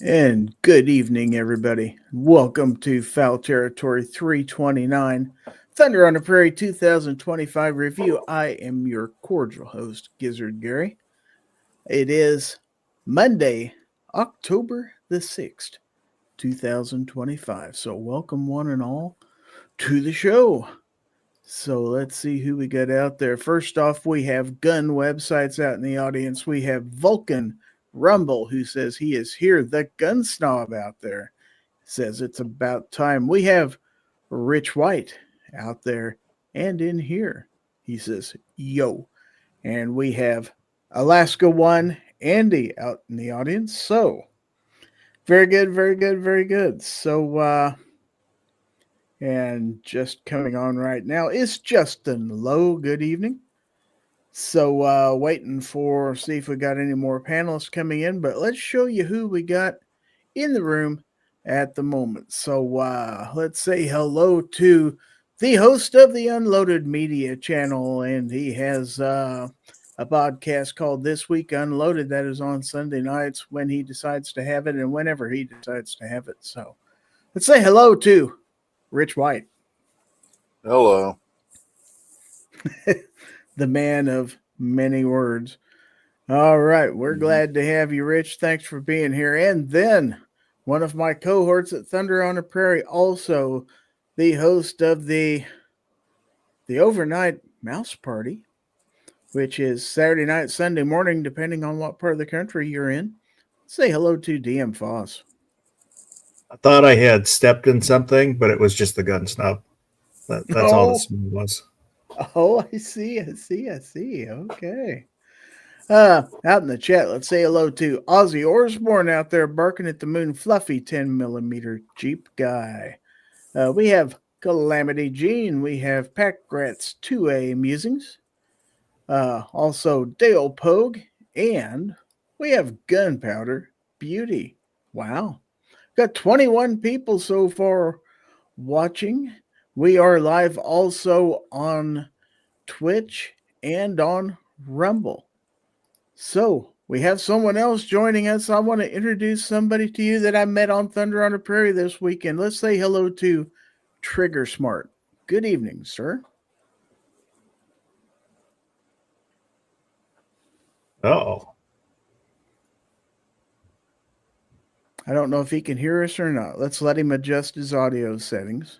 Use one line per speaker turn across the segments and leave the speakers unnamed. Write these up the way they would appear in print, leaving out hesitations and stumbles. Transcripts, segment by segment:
And good evening, everybody. Welcome to Fowl Territory 329, Thunder on the Prairie 2025 review. I am your cordial host, Gizzard Gary. It is Monday, October the 6th, 2025. So, welcome one and all to the show. So, let's see who we got out there. First off, we have gun websites out in the audience. We have Vulcan Rumble, who says he is here. The gun snob out there says it's about time. We have Rich White out there and in here. He says, yo. And we have Alaska One, Andy out in the audience. So, very good, very good, very good. So, and just coming on right now is Justin Lowe. Good evening. So waiting for see if we got any more panelists coming in, but let's show you who we got in the room at the moment. So let's say hello to the host of the Unloaded Media channel, and he has a podcast called This Week Unloaded that is on Sunday nights when he decides to have it and whenever he decides to have it. So let's say hello to Rich White.
Hello.
The man of many words. All right. We're glad to have you, Rich. Thanks for being here. And then one of my cohorts at Thunder on the Prairie, also the host of the overnight mouse party, which is Saturday night, Sunday morning, depending on what part of the country you're in. Say hello to DM Foss.
I thought I had stepped in something, but it was just the gun snub. That's all the smell was.
Oh, I see. Okay. Out in the chat, let's say hello to Ozzy Osbourne out there barking at the moon, fluffy 10mm Jeep guy. We have Calamity Jean. We have Pack Rats 2A Musings. Also Dale Pogue. And we have Gunpowder Beauty. Wow. Got 21 people so far watching. We are live also on Twitch and on Rumble. So we have someone else joining us. I want to introduce somebody to you that I met on Thunder on the Prairie this weekend. Let's say hello to Trigger Smart. Good evening, sir.
Uh-oh.
I don't know if he can hear us or not. Let's let him adjust his audio settings.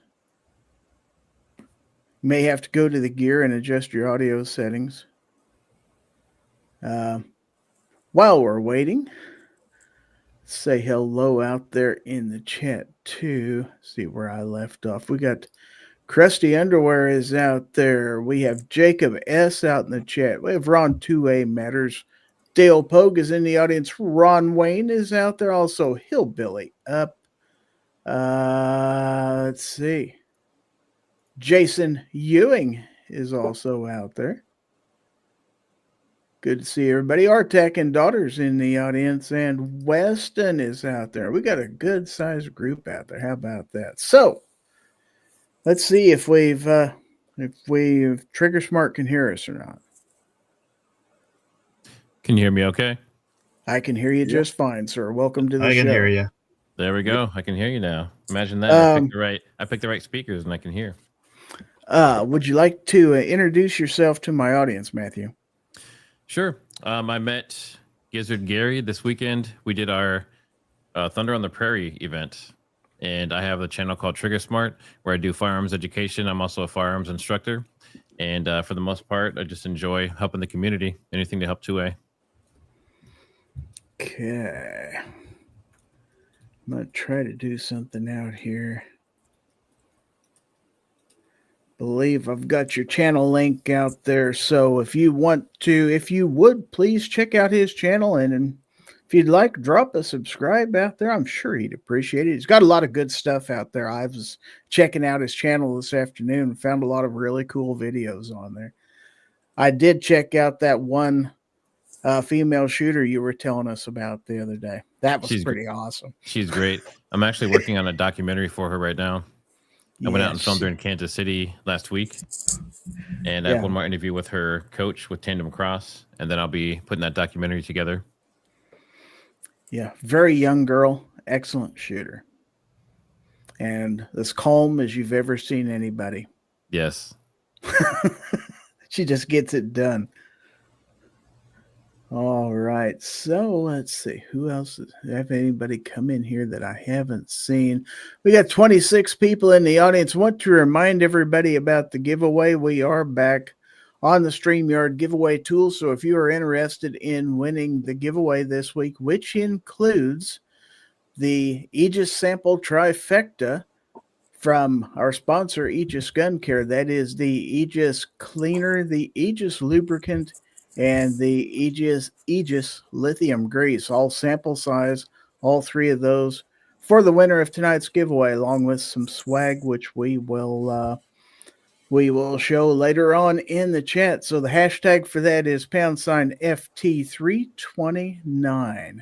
You may have to go to the gear and adjust your audio settings. While we're waiting, say hello out there in the chat too. See where I left off. We got Krusty Underwear is out there. We have Jacob S out in the chat. We have Ron 2A Matters. Dale Pogue is in the audience. Ron Wayne is out there. Also Hillbilly Up. Let's see. Jason Ewing is also out there. Good to see everybody. Artec and Daughters in the audience, and Weston is out there. We got a good sized group out there. How about that? So let's see if Trigger Smart can hear us or not.
Can you hear me okay?
I can hear you just fine, sir. Welcome to the show.
I can hear you.
There we go. I can hear you now. Imagine that. I picked the right speakers and I can hear.
Would you like to introduce yourself to my audience, Matthew?
Sure. I met Gizzard Gary this weekend. We did our Thunder on the Prairie event, and I have a channel called Trigger Smart where I do firearms education. I'm also a firearms instructor, and for the most part, I just enjoy helping the community. Anything to help 2A.
Okay. I'm going to try to do something out here. Believe I've got your channel link out there. So if you would, please check out his channel. And if you'd like, drop a subscribe out there. I'm sure he'd appreciate it. He's got a lot of good stuff out there. I was checking out his channel this afternoon and found a lot of really cool videos on there. I did check out that one female shooter you were telling us about the other day. That was pretty awesome.
She's great. I'm actually working on a documentary for her right now. I went out and filmed her in Kansas City last week, and I have one more interview with her coach with Tandem Cross, and then I'll be putting that documentary together.
Yeah, very young girl, excellent shooter. And as calm as you've ever seen anybody.
Yes.
She just gets it done. All right. So let's see. Who else? Have anybody come in here that I haven't seen? We got 26 people in the audience. Want to remind everybody about the giveaway. We are back on the StreamYard giveaway tool. So if you are interested in winning the giveaway this week, which includes the Aegis sample trifecta from our sponsor, Aegis Gun Care, that is the Aegis cleaner, the Aegis lubricant, and the Aegis lithium grease, all sample size, all three of those for the winner of tonight's giveaway, along with some swag, which we will show later on in the chat. So the hashtag for that is #FT329.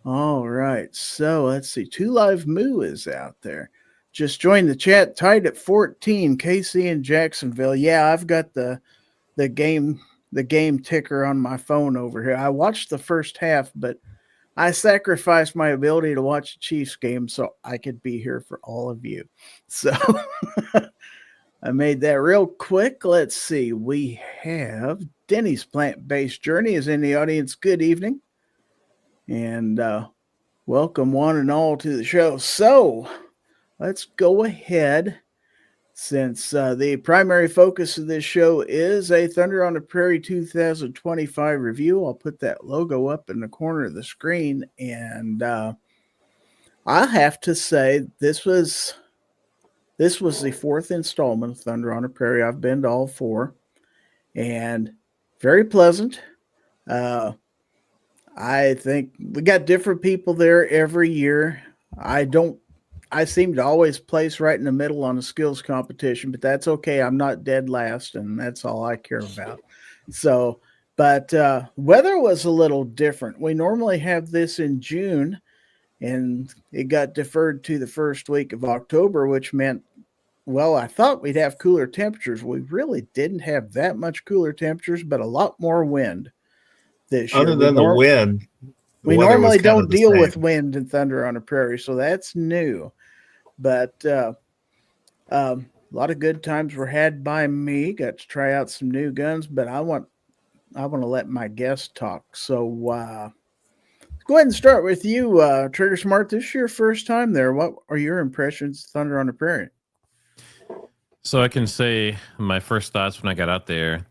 All right. So let's see. 2 Live Moo is out there. Just joined the chat, tied at 14. Casey in Jacksonville. Yeah, I've got the game ticker on my phone over here. I watched the first half, but I sacrificed my ability to watch the Chiefs game so I could be here for all of you. So I made that real quick. Let's see. We have Denny's Plant-Based Journey is in the audience. Good evening. And welcome one and all to the show. So let's go ahead. Since the primary focus of this show is a Thunder on the Prairie 2025 review, I'll put that logo up in the corner of the screen. And I have to say, this was the fourth installment of Thunder on the Prairie. I've been to all four, and very pleasant. I think we got different people there every year. I seem to always place right in the middle on a skills competition, but that's okay. I'm not dead last, and that's all I care about. So, but weather was a little different. We normally have this in June, and it got deferred to the first week of October, which meant, well, I thought we'd have cooler temperatures. We really didn't have that much cooler temperatures, but a lot more wind this year.
Other than the wind.
We normally don't deal with wind and Thunder on the Prairie, so that's new. But a lot of good times were had by me. Got to try out some new guns, but I want to let my guests talk. So go ahead and start with you, Trigger Smart. This is your first time there. What are your impressions of Thunder on the Prairie?
So I can say my first thoughts when I got out there.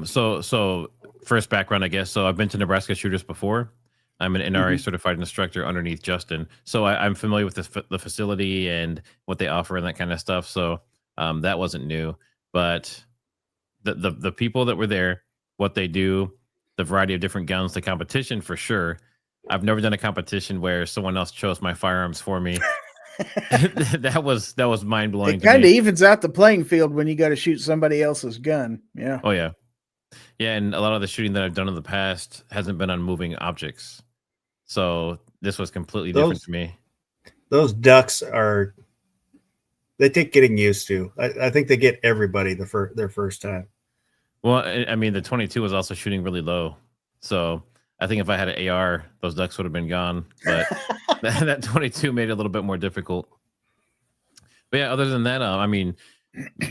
So first background, I guess. So I've been to Nebraska shooters before. I'm an NRA certified instructor underneath Justin. So I'm familiar with the facility and what they offer and that kind of stuff. So that wasn't new. But the people that were there, what they do, the variety of different guns, the competition for sure. I've never done a competition where someone else chose my firearms for me. that was mind blowing.
It kind of evens out the playing field when you got to shoot somebody else's gun. Yeah.
Oh yeah. Yeah, and a lot of the shooting that I've done in the past hasn't been on moving objects. So this was completely different to me.
Those ducks they take getting used to. I think they get everybody their first time.
Well, I mean, the 22 was also shooting really low. So I think if I had an AR, those ducks would have been gone. But that 22 made it a little bit more difficult. But yeah, other than that, I mean,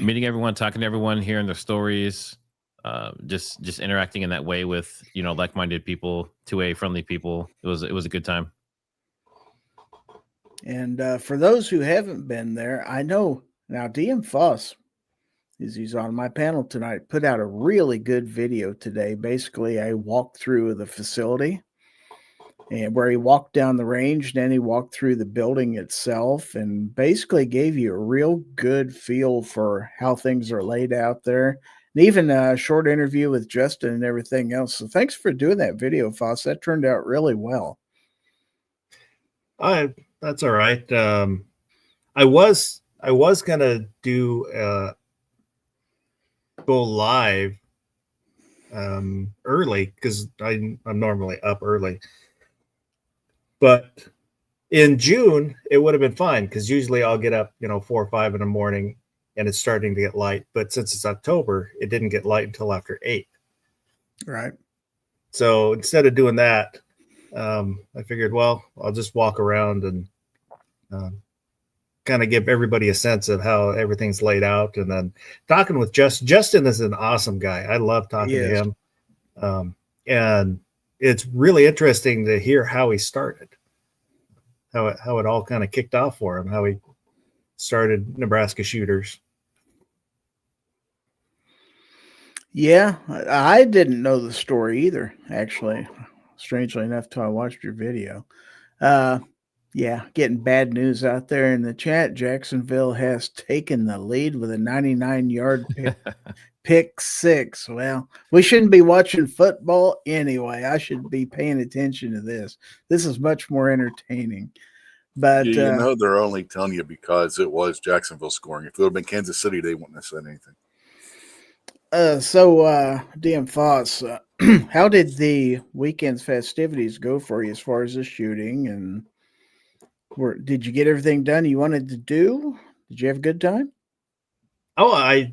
meeting everyone, talking to everyone, hearing their stories, just interacting in that way with, like-minded people, 2A friendly people. It was a good time.
And for those who haven't been there, I know now DM Foss, he's on my panel tonight, put out a really good video today, basically a walkthrough of the facility, and where he walked down the range, then he walked through the building itself, and basically gave you a real good feel for how things are laid out there. And even a short interview with Justin and everything else. So thanks for doing that video, Foss. That turned out really well.
That's all right. I was gonna do go live early because I'm normally up early, but in June it would have been fine because usually I'll get up 4 or 5 in the morning and it's starting to get light. But since it's October, it didn't get light until after 8.
Right.
So instead of doing that, I figured, well, I'll just walk around and kind of give everybody a sense of how everything's laid out. And then talking with Justin. Justin is an awesome guy. I love talking to him. And it's really interesting to hear how he started, how it all kind of kicked off for him, how he started Nebraska Shooters.
Yeah, I didn't know the story either, actually. Strangely enough, till I watched your video. Yeah, getting bad news out there in the chat. Jacksonville has taken the lead with a 99-yard pick six. Well, we shouldn't be watching football anyway. I should be paying attention to this. This is much more entertaining. But
they're only telling you because it was Jacksonville scoring. If it would have been Kansas City, they wouldn't have said anything.
DM Foss, how did the weekend's festivities go for you as far as the shooting? And did you get everything done you wanted to do? Did you have a good time?
Oh,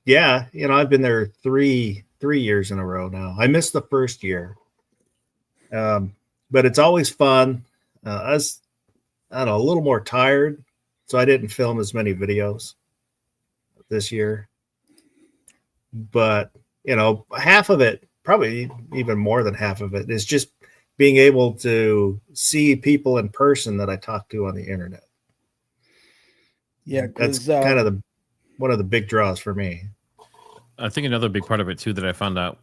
yeah. I've been there three years in a row now. I missed the first year. But it's always fun. I was, I don't know, a little more tired, so I didn't film as many videos this year. But, half of it, probably even more than half of it, is just being able to see people in person that I talk to on the internet.
Yeah,
that's kind of one of the big draws for me.
I think another big part of it too that I found out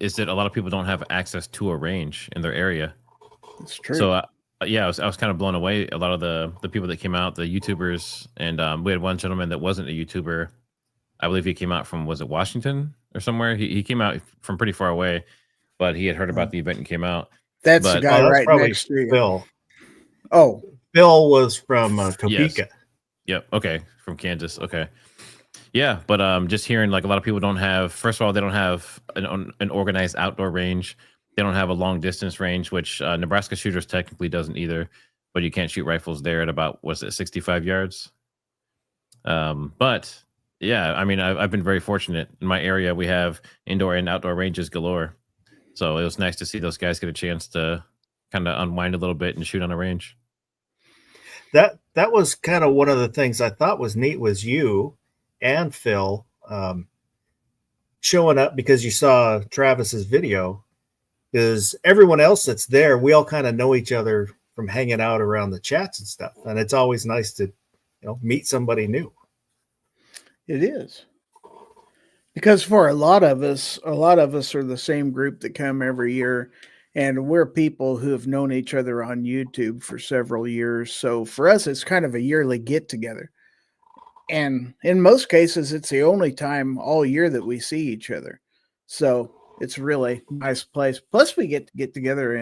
is that a lot of people don't have access to a range in their area.
That's true.
So I was kind of blown away. A lot of the people that came out, the YouTubers, and we had one gentleman that wasn't a YouTuber. I believe he came out from, was it Washington or somewhere? He came out from pretty far away, but he had heard about the event and came out.
That's the guy right next to you.
Phil.
Oh,
Phil was from Topeka.
Yes. Yep. Okay. From Kansas. Okay. Yeah. But just hearing like a lot of people don't have, first of all, they don't have an organized outdoor range. They don't have a long distance range, which Nebraska Shooters technically doesn't either, but you can't shoot rifles there at about, 65 yards? But yeah, I mean, I've been very fortunate. In my area, we have indoor and outdoor ranges galore. So it was nice to see those guys get a chance to kind of unwind a little bit and shoot on a range.
That was kind of one of the things I thought was neat was you and Phil showing up because you saw Travis's video. Because everyone else that's there, we all kind of know each other from hanging out around the chats and stuff. And it's always nice to, meet somebody new.
It is. Because for a lot of us are the same group that come every year, and we're people who have known each other on YouTube for several years. So for us, it's kind of a yearly get together. And in most cases, it's the only time all year that we see each other. So it's really a nice place. Plus, we get together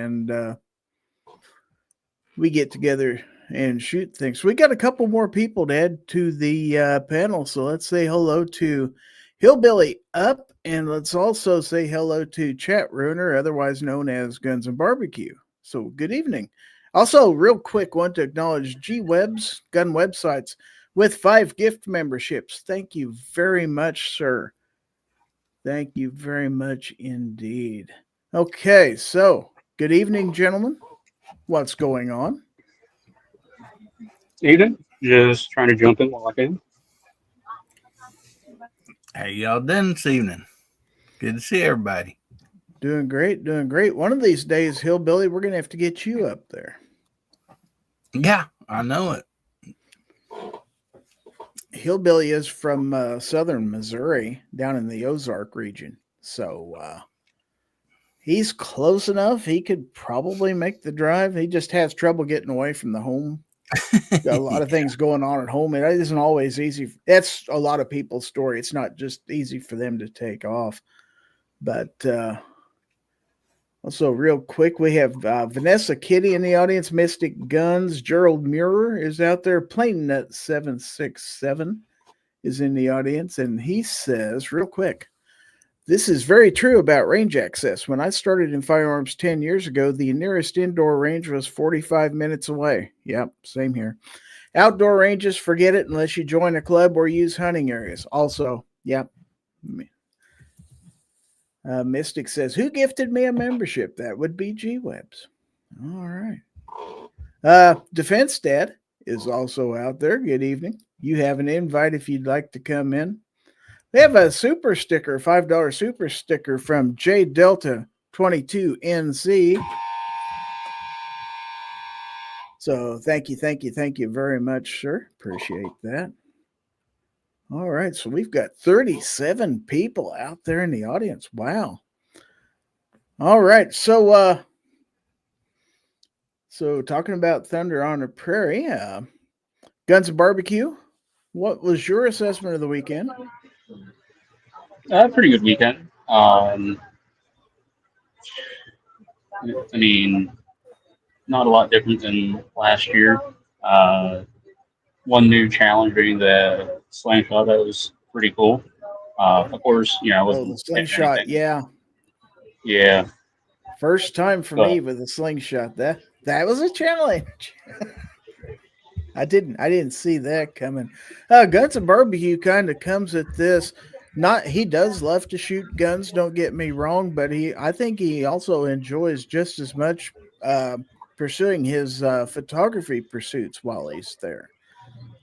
and shoot things. We got a couple more people to add to the panel. So let's say hello to Hillbilly Up, and let's also say hello to Chat Ruiner, otherwise known as Guns and Barbecue. So good evening. Also, real quick, want to acknowledge G-Webs, gun websites, with 5 gift memberships. Thank you very much, sir. Thank you very much indeed. Okay, so good evening, gentlemen. What's going on?
Evening. Just trying to jump in while I can.
How y'all doing this evening? Good to see everybody.
Doing great, doing great. One of these days, Hillbilly, we're going to have to get you up there.
Yeah, I know it.
Hillbilly is from southern Missouri, down in the Ozark region. So he's close enough. He could probably make the drive. He just has trouble getting away from the home. Got a lot of things going on at home. It isn't always easy. That's a lot of people's story. It's not just easy for them to take off. But also, real quick, we have Vanessa Kitty in the audience. Mystic Guns. Gerald Muir is out there. PlaneNet 767 is in the audience. And he says, real quick, this is very true about range access. When I started in firearms 10 years ago, the nearest indoor range was 45 minutes away. Yep, same here. Outdoor ranges, forget it unless you join a club or use hunting areas. Also, yep. Mystic says, who gifted me a membership? That would be G-Webs. All right. Defense Dad is also out there. Good evening. You have an invite if you'd like to come in. We have a super sticker, $5 super sticker from J Delta 22NC. So thank you very much, sir. Appreciate that. All right, so we've got 37 people out there in the audience. Wow. All right, so talking about Thunder on the Prairie, Guns and Barbecue. What was your assessment of the weekend?
Pretty good weekend. I mean, not a lot different than last year. One new challenge being the slingshot. That was pretty cool. Of course, I wasn't
the
hitting
slingshot,
anything.
yeah.
Yeah.
First time for
But-
me with a slingshot. That was a challenge. I didn't see that coming. Guns and Barbecue kind of comes at this. He does love to shoot guns, don't get me wrong, but I think he also enjoys just as much pursuing his photography pursuits while he's there.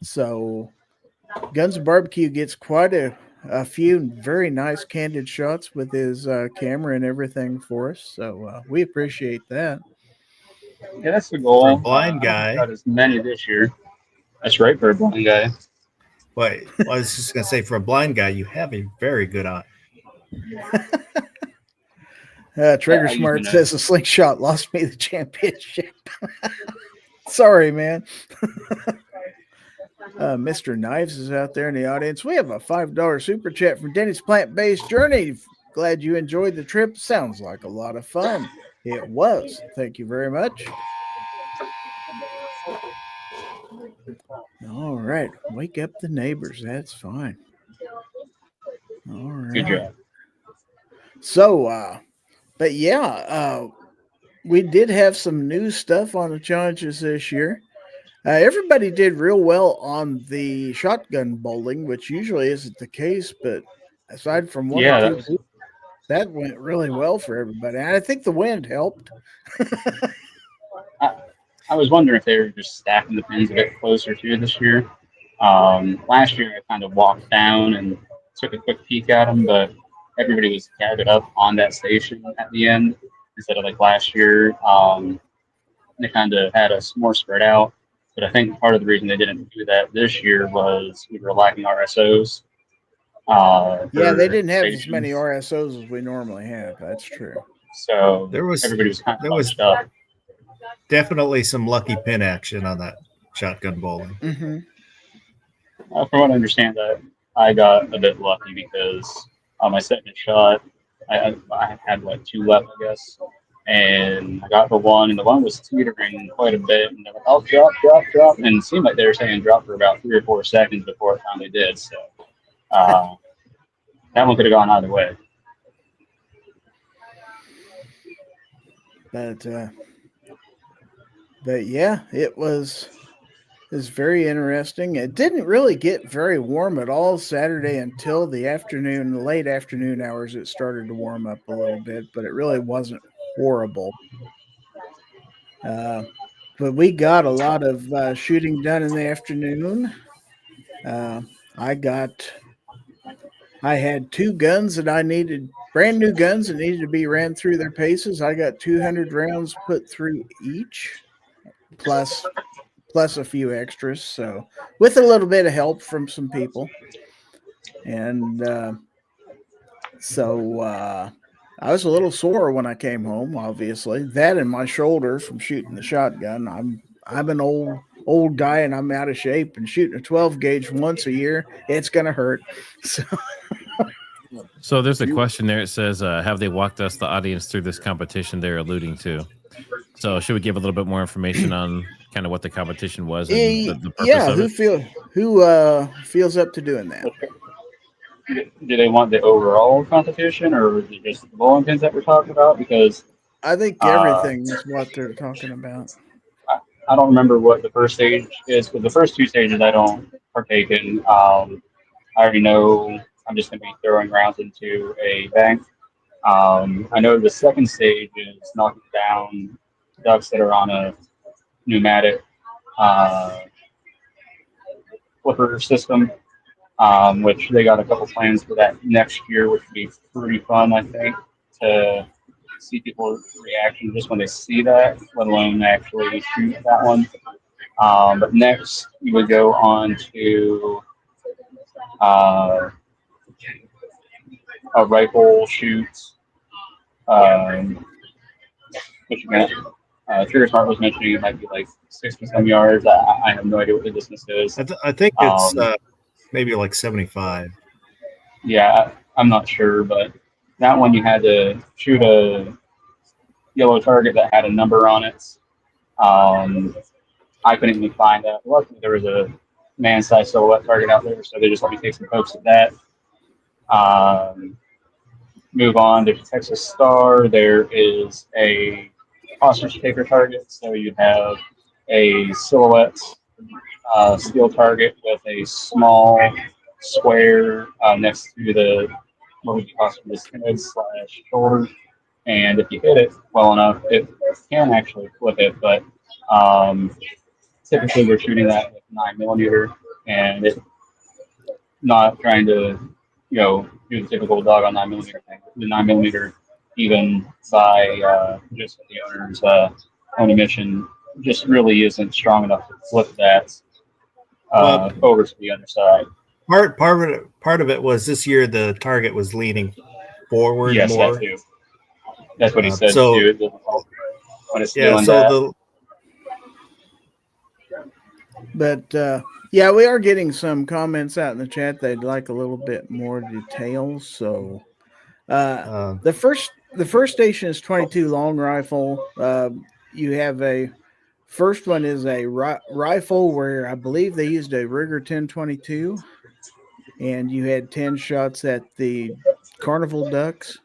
So Guns and Barbecue gets quite a few very nice candid shots with his camera and everything for us. So we appreciate that.
Yeah, that's the goal.
For a blind guy.
Got as many this year. That's right for a blind guy.
But I was just going to say, for a blind guy, you have a very good eye.
Trigger
I
Smart
even know.
says the slingshot lost me the championship. Sorry, man. Mr. Knives is out there in the audience. We have a $5 super chat from Denny's Plant-Based Journey. Glad you enjoyed the trip. Sounds like a lot of fun. It was. Thank you very much. All right. Wake up the neighbors. That's fine. All right.
Good job.
So, but yeah, we did have some new stuff on the challenges this year. Everybody did real well on the shotgun bowling, which usually isn't the case, but aside from one
Yeah,
or two, that went really well for everybody. And I think the wind helped.
I was wondering if they were just stacking the pins a bit closer to this year. Last year, I kind of walked down and took a quick peek at them, but everybody was gathered up on that station at the end instead of like last year. They kind of had us more spread out. But I think part of the reason they didn't do that this year was we were lacking RSOs.
Yeah, they didn't have as
stations.
many RSOs as we normally have. That's true.
So
There
everybody was kind of
was
bunched up.
definitely some lucky pin action on that shotgun bowling.
Mm-hmm.
From what I understand, I got a bit lucky because on my second shot, I had like two left, I guess, and I got the one, and the one was teetering quite a bit, and they're like, "Oh, drop," and it seemed like they were saying drop for about 3 or 4 seconds before it finally did. So that one could have gone either way.
But yeah, it was very interesting. It didn't really get very warm at all Saturday until the late afternoon hours. It started to warm up a little bit, but it really wasn't horrible. But we got a lot of shooting done in the afternoon. I had 2 guns that I needed, brand new guns that needed to be ran through their paces. I got 200 rounds put through each, plus a few extras. So with a little bit of help from some people. And I was a little sore when I came home, obviously. That and my shoulder from shooting the shotgun. I'm an old guy and I'm out of shape, and shooting a 12 gauge once a year, it's gonna hurt.
So there's a question there. It says, have they walked us, the audience, through this competition they're alluding to? So should we give a little bit more information on kind of what the competition was and the purpose of it?
Who feels up to doing that?
Do they want the overall competition, or was it just the bowling pins that we're talking about? Because
I think everything is what they're talking about.
I don't remember what the first stage is, but the first 2 stages I don't partake in. I already know I'm just going to be throwing rounds into a bank. I know the second stage is knocking down ducks that are on a pneumatic flipper system, which they got a couple plans for that next year, which would be pretty fun, I think, to see people's reaction just when they see that, let alone actually shoot that one. But next, we would go on to a rifle shoot, which again, Trigger Smart was mentioning it might be like 60 some yards. I have no idea what the distance is.
I think it's maybe like 75.
Yeah, I'm not sure, but that one you had to shoot a yellow target that had a number on it. I couldn't even find that. Luckily, there was a man-sized silhouette target out there, so they just let me take some pokes at that. Move on to Texas Star. There is a hostage taker target, so you have a silhouette steel target with a small square next to the what would be possibly the head/shoulder, and if you hit it well enough, it can actually flip it. But typically, we're shooting that with 9mm, and it's not trying to, do the typical dog on 9mm thing. The 9mm, even by just the owner's own admission, just really isn't strong enough to flip that over to the other side.
Part of it was this year the target was leaning forward more.
That too. That's what he said
so,
too. When it's
yeah,
doing
so
But yeah, we are getting some comments out in the chat. They'd like a little bit more details. So the first station is 22 long rifle. You have a first one is a rifle where I believe they used a Ruger 1022, and you had 10 shots at the carnival ducks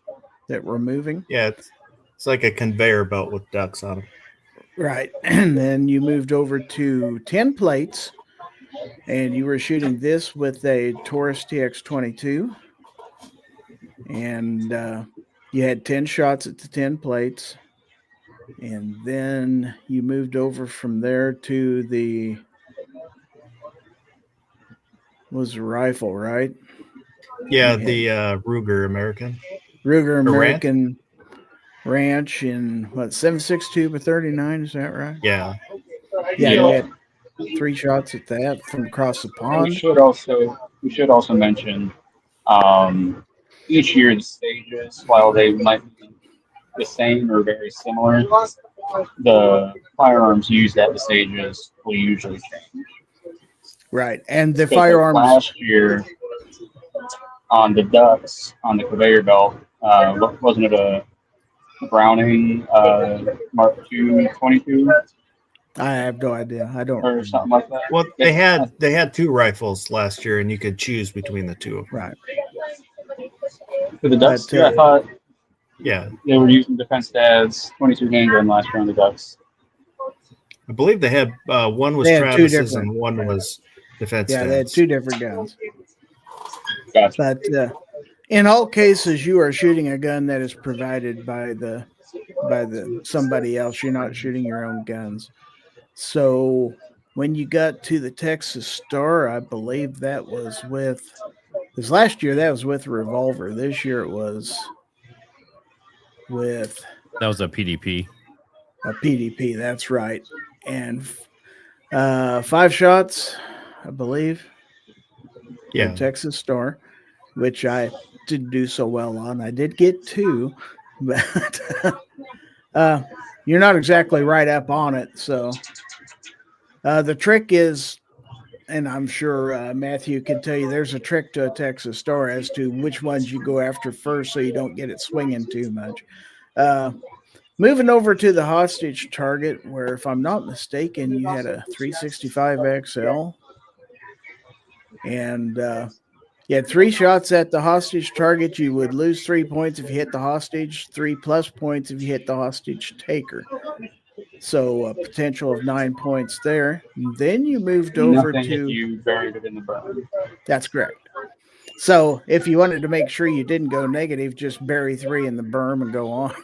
that were moving.
Yeah, it's like a conveyor belt with ducks on them.
Right. And then you moved over to 10 plates, and you were shooting this with a Taurus TX22. And you had 10 shots at the 10 plates. And then you moved over from there to the was a rifle, right?
Yeah, the Ruger American.
Ruger American Ranch in what 7.62 by 39, is that right?
Yeah.
Yeah, you had 3 shots at that from across the pond.
We should also mention each year the stages, while they might be the same or very similar, the firearms used at the stages will usually change.
Right, and the firearms
last year on the ducks on the conveyor belt, wasn't it a Browning Mark II 22?
I have no idea. I don't
or something like that.
Well, they had 2 rifles last year, and you could choose between the 2 of them.
Right.
For the ducks, I thought
Yeah,
they were using defense dads 22 handgun last year on the ducks.
I believe they had one was Travis's and one was defense.
Yeah, they had 2 different guns.
Gotcha.
But in all cases, you are shooting a gun that is provided by the somebody else. You're not shooting your own guns. So when you got to the Texas Star, I believe that was because last year that was with a revolver. This year it was with
That was a PDP.
a PDP. That's right. And 5 shots, I believe.
Yeah,
Texas Star, which I didn't do so well on. I did get 2, but you're not exactly right up on it. So the trick is, and I'm sure Matthew can tell you, there's a trick to a Texas Star as to which ones you go after first so you don't get it swinging too much. Moving over to the hostage target, where if I'm not mistaken, you had a 365 XL. And you had 3 shots at the hostage target. You would lose 3 points if you hit the hostage, 3+ points if you hit the hostage taker. So a potential of 9 points there. And then you moved over
Nothing
to.
if you buried it in the burn.
That's correct. So if you wanted to make sure you didn't go negative, just bury 3 in the berm and go on.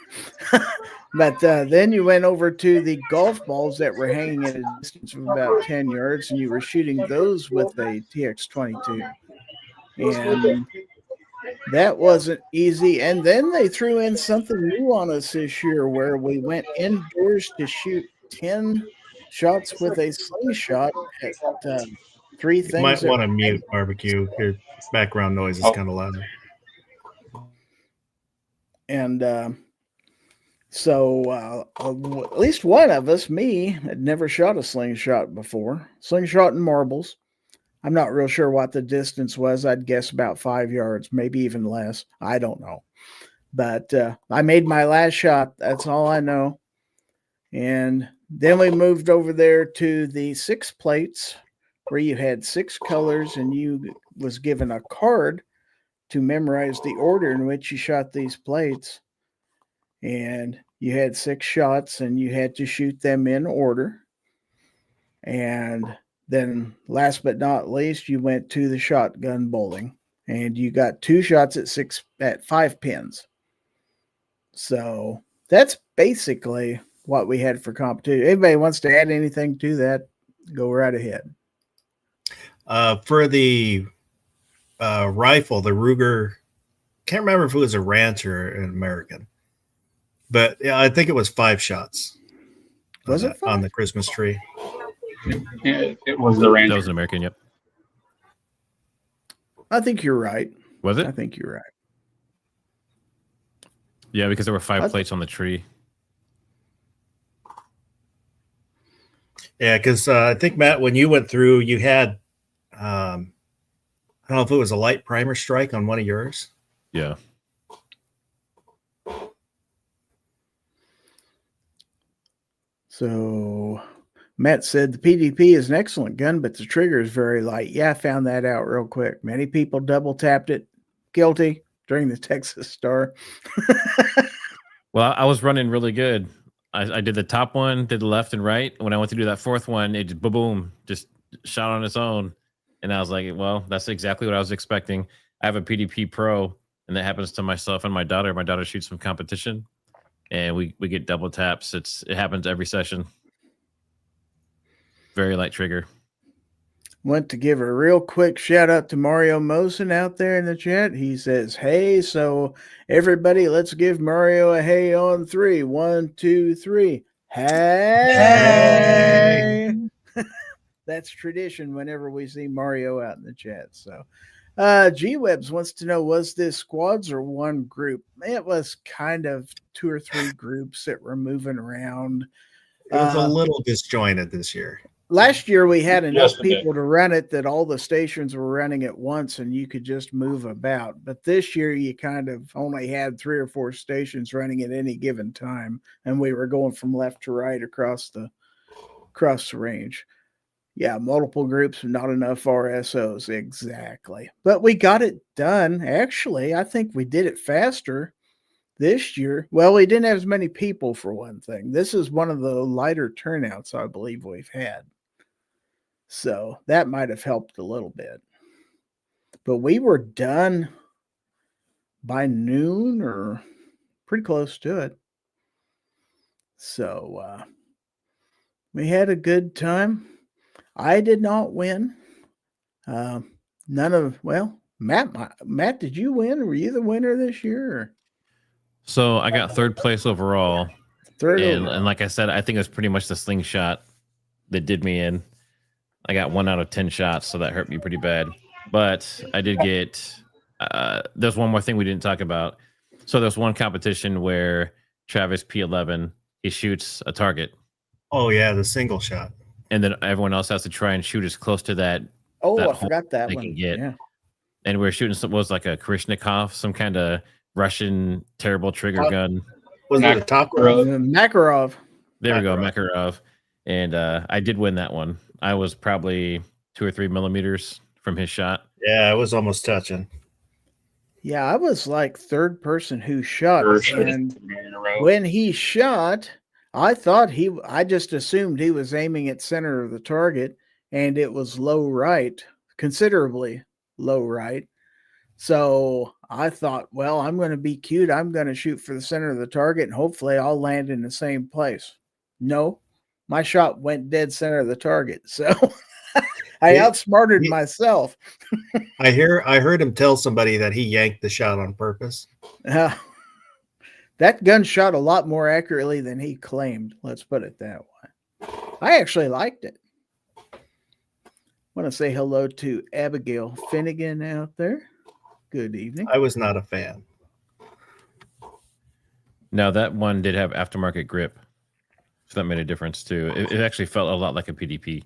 But then you went over to the golf balls that were hanging at a distance of about 10 yards, and you were shooting those with a TX-22. And that wasn't easy. And then they threw in something new on us this year where we went indoors to shoot 10 shots with a slingshot at 3
You
things.
might want to mute barbecue. Your background noise is kind of loud.
And so at least one of us, me, had never shot a slingshot before. Slingshot and marbles. I'm not real sure what the distance was. I'd guess about 5 yards, maybe even less. I don't know. But I made my last shot. That's all I know. And then we moved over there to the 6 plates where you had 6 colors and you was given a card to memorize the order in which you shot these plates. And you had 6 shots and you had to shoot them in order. And then last but not least, you went to the shotgun bowling and you got 2 shots at 5 pins. So that's basically what we had for competition. Anybody wants to add anything to that, go right ahead.
For the rifle, the Ruger, can't remember if it was a Ranch or an American, but yeah, I think it was 5 shots.
Was it 5?
On the Christmas tree?
It was the Ranger.
That was an American, yep.
I think you're right.
Was it?
I think you're right.
Yeah, because there were 5 plates on the tree.
Yeah, because I think, Matt, when you went through, you had, I don't know if it was a light primer strike on one of yours.
Yeah.
So Matt said the PDP is an excellent gun, but the trigger is very light. Yeah, I found that out real quick. Many people double tapped it. Guilty during the Texas Star.
Well, I was running really good. I did the top one, did the left and right. When I went to do that 4th one, it just boom, just shot on its own. And I was like, well, that's exactly what I was expecting. I have a PDP Pro, and that happens to myself and my daughter. My daughter shoots some competition, and we get double taps. It happens every session. Very light trigger.
Want to give a real quick shout out to Mario Mosen out there in the chat. He says, hey, so everybody, let's give Mario a hey on 3. 1, 2, 3. Hey. That's tradition whenever we see Mario out in the chat. So G-Webs wants to know, was this squads or one group? It was kind of 2 or 3 groups that were moving around.
It was a little disjointed this year.
Last year, we had enough people to run it that all the stations were running at once and you could just move about. But this year, you kind of only had 3 or 4 stations running at any given time. And we were going from left to right across the range. Yeah, multiple groups, not enough RSOs. Exactly. But we got it done. Actually, I think we did it faster this year. Well, we didn't have as many people for one thing. This is one of the lighter turnouts I believe we've had. So that might have helped a little bit. But we were done by noon or pretty close to it. So we had a good time. I did not win. Matt, did you win? Were you the winner this year? Or?
So I got 3rd place overall. And like I said, I think it was pretty much the slingshot that did me in. I got 1 out of 10 shots, so that hurt me pretty bad. But I did get there's one more thing we didn't talk about. So there's one competition where Travis P11, he shoots a target.
Oh, yeah, the single shot.
And then everyone else has to try and shoot as close to that.
Oh,
that
I forgot that
they
one.
Can get.
Yeah.
And we're shooting was like a Krishnikov, some kind of Russian terrible trigger gun.
Was it a
Makarov?
There we go, Makarov. And I did win that one. I was probably 2 or 3 millimeters from his shot.
Yeah, it was almost touching.
Yeah, I was like 3rd person who shot. And when he shot, I just assumed he was aiming at center of the target, and it was low right, considerably low right. So I thought, well, I'm going to be cute. I'm going to shoot for the center of the target and hopefully I'll land in the same place. No, my shot went dead center of the target. So I outsmarted myself.
I heard him tell somebody that he yanked the shot on purpose.
That gun shot a lot more accurately than he claimed. Let's put it that way. I actually liked it. I want to say hello to Abigail Finnegan out there. Good evening.
I was not a fan.
Now that one did have aftermarket grip, so that made a difference too. It actually felt a lot like a PDP.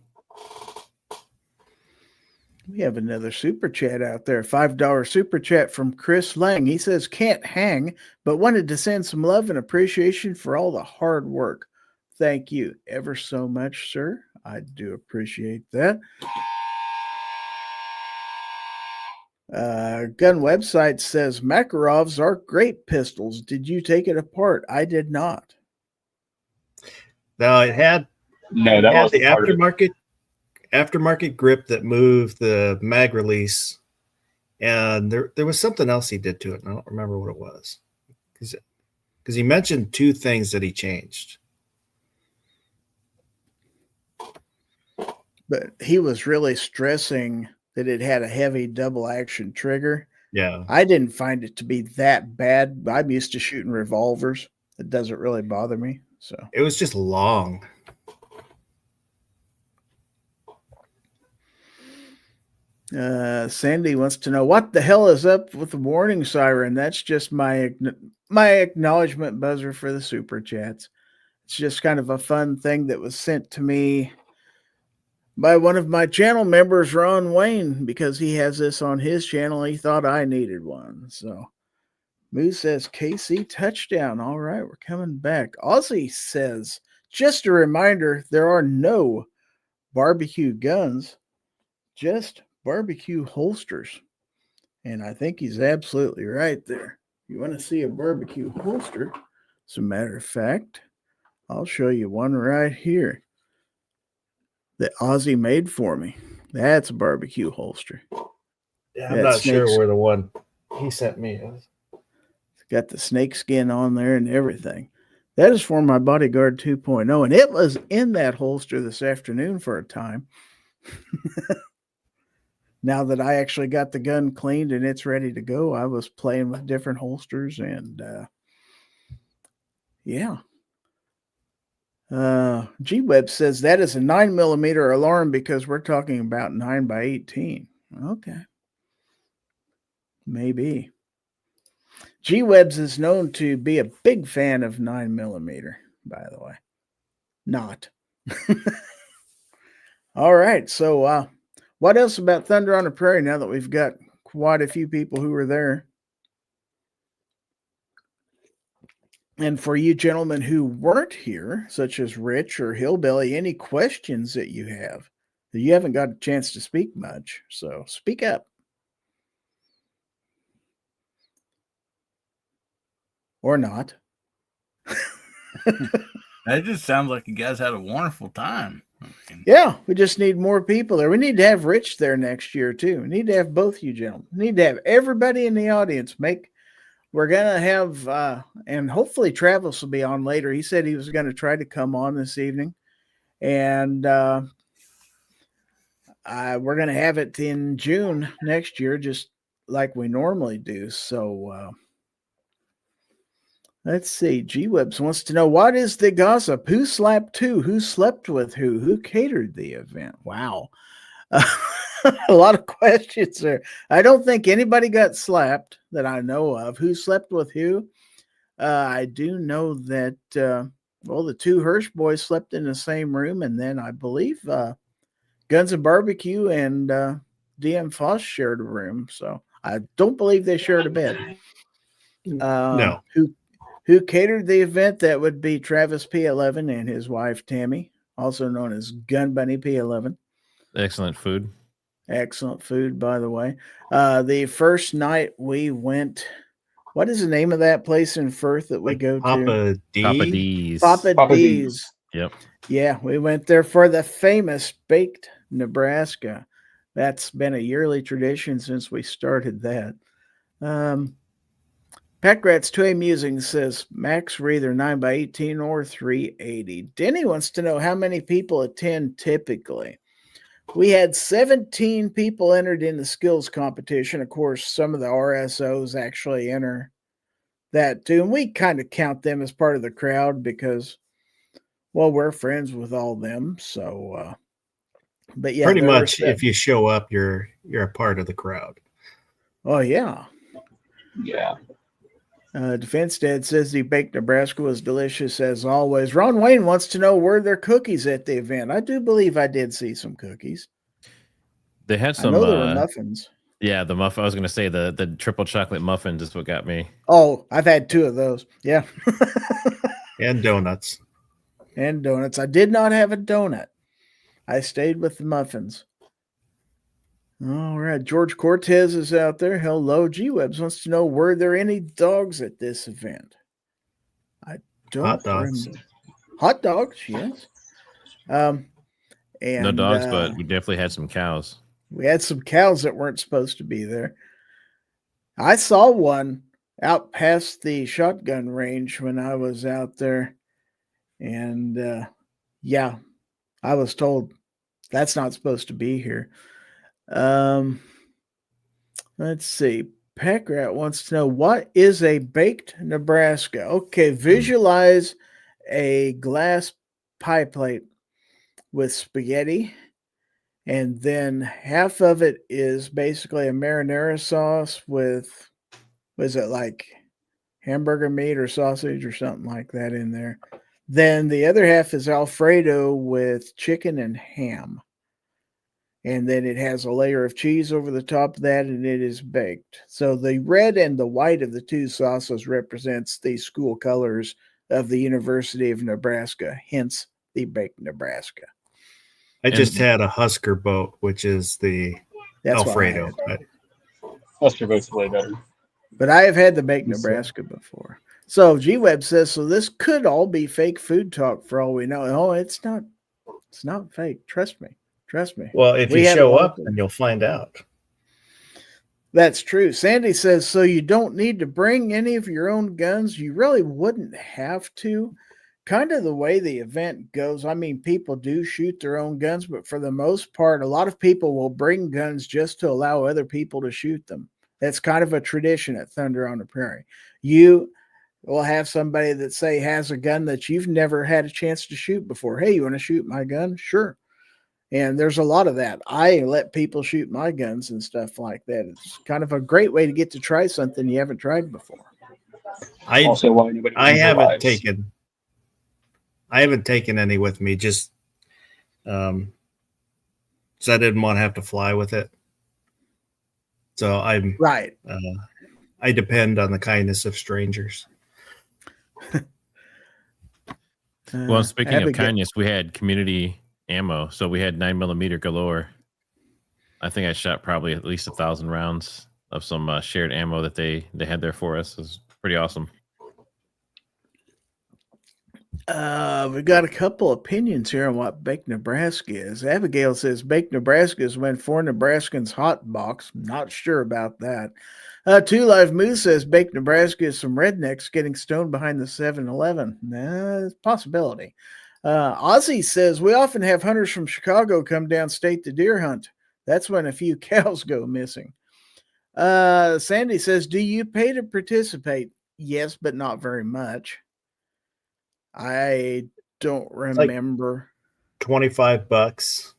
We have another super chat out there. $5 super chat from Chris Lang. He says, can't hang, but wanted to send some love and appreciation for all the hard work. Thank you ever so much, sir. I do appreciate that. Gun website says Makarovs are great pistols. Did you take it apart? I did not.
No, it had
the
aftermarket grip that moved the mag release, and there was something else he did to it, and I don't remember what it was, because he mentioned two things that he changed.
But he was really stressing that it had a heavy double action trigger.
Yeah.
I didn't find it to be that bad. I'm used to shooting revolvers. It doesn't really bother me. So
it was just long.
Sandy wants to know what the hell is up with the warning siren. That's just my acknowledgement buzzer for the super chats. It's just kind of a fun thing that was sent to me by one of my channel members, Ron Wayne, because he has this on his channel. He thought I needed one. So Moose says KC touchdown. All right, we're coming back. Aussie says, just a reminder, there are no barbecue guns, just barbecue holsters. And I think he's absolutely right there. You want to see a barbecue holster? As a matter of fact, I'll show you one right here that Aussie made for me. That's a barbecue holster.
Yeah, I'm not sure where the one he sent me is.
It's got the snake skin on there and everything. That is for my Bodyguard 2.0, and it was in that holster this afternoon for a time. Now that I actually got the gun cleaned and it's ready to go, I was playing with different holsters, and yeah. G-Web says that is a 9mm alarm because we're talking about 9x18. Okay. Maybe. G-Webs is known to be a big fan of 9mm, by the way. Not. All right. So, what else about Thunder on the Prairie now that we've got quite a few people who were there? And for you gentlemen who weren't here, such as Rich or Hillbilly, any questions that you have? You haven't got a chance to speak much, so speak up. Or not.
That just sounds like you guys had a wonderful time.
Yeah, we just need more people there. We need to have Rich there next year, too. We need to have both you gentlemen. We need to have everybody in the audience We're going to have, and hopefully Travis will be on later. He said he was going to try to come on this evening. And we're going to have it in June next year, just like we normally do. So let's see. G-Webs wants to know, what is the gossip? Who slapped who? Who slept with who? Who catered the event? Wow. A lot of questions there. I don't think anybody got slapped that I know of. Who slept with who? I do know that, the two Hirsch boys slept in the same room, and then I believe Guns and Barbecue and DM Foss shared a room. So I don't believe they shared a bed.
No.
Who catered the event? That would be Travis P11 and his wife Tammy, also known as Gun Bunny P11.
Excellent food.
Excellent food, by the way. The first night we went, what is the name of that place in Firth that we go to?
Papa D's.
Papa D's.
Yep.
Yeah, we went there for the famous Baked Nebraska. That's been a yearly tradition since we started that. Pack Rats 2 Musing says max were either 9x18 or 380. Denny wants to know how many people attend typically. We had 17 people entered in the skills competition. Of course, some of the RSOs actually enter that too. And we kind of count them as part of the crowd because, well, we're friends with all them. So, but yeah.
Pretty much if you show up, you're a part of the crowd.
Oh, yeah.
Yeah.
Defense Dad says the baked Nebraska was delicious as always. Ron Wayne wants to know were there cookies at the event. I do believe I did see some cookies.
They had some.
I know there were muffins.
Yeah, the muffin. I was going to say the triple chocolate muffins is what got me.
Oh, I've had 2 of those. Yeah.
And donuts.
And donuts. I did not have a donut. I stayed with the muffins. All right. George Cortez is out there. Hello. G-Webs wants to know, were there any dogs at this event? I don't
Hot dogs.
remember. Hot dogs, yes. And,
No dogs, but we definitely had some cows.
We had some cows that weren't supposed to be there. I saw one out past the shotgun range when I was out there. And, yeah, I was told that's not supposed to be here. Let's see. Packrat wants to know, what is a baked Nebraska? Okay, visualize a glass pie plate with spaghetti, and then half of it is basically a marinara sauce with, was it like hamburger meat or sausage or something like that in there. Then the other half is Alfredo with chicken and ham. And then it has a layer of cheese over the top of that, and it is baked. So the red and the white of the 2 sauces represents the school colors of the University of Nebraska, hence the baked Nebraska.
I just had a Husker boat, which is the Alfredo.
Husker boat's way better.
But I have had the baked Nebraska before. So G-Web says, so this could all be fake food talk for all we know. Oh, it's not. It's not fake. Trust me. Trust me.
Well, if you show up, then you'll find out.
That's true. Sandy says, so you don't need to bring any of your own guns. You really wouldn't have to. Kind of the way the event goes. I mean, people do shoot their own guns, but for the most part, a lot of people will bring guns just to allow other people to shoot them. That's kind of a tradition at Thunder on the Prairie. You will have somebody that say has a gun that you've never had a chance to shoot before. Hey, you want to shoot my gun? Sure. And there's a lot of that. I let people shoot my guns and stuff like that. It's kind of a great way to get to try something you haven't tried before.
I haven't taken any with me, just so I didn't want to have to fly with it. So I'm
right.
I depend on the kindness of strangers.
Well, speaking of kindness, we had community ammo, so we had 9mm galore. I think I shot probably at least 1,000 rounds of some shared ammo that they had there for us. It was pretty awesome.
We've got a couple opinions here on what baked Nebraska is. Abigail says baked Nebraska is when 4 Nebraskans hot box. Not sure about that. 2 Live Moose says baked Nebraska is some rednecks getting stoned behind the 7-Eleven. It's a possibility. Ozzy says we often have hunters from Chicago come downstate to deer hunt. That's when a few cows go missing. Sandy says, do you pay to participate? Yes, but not very much. I don't remember.
Like $25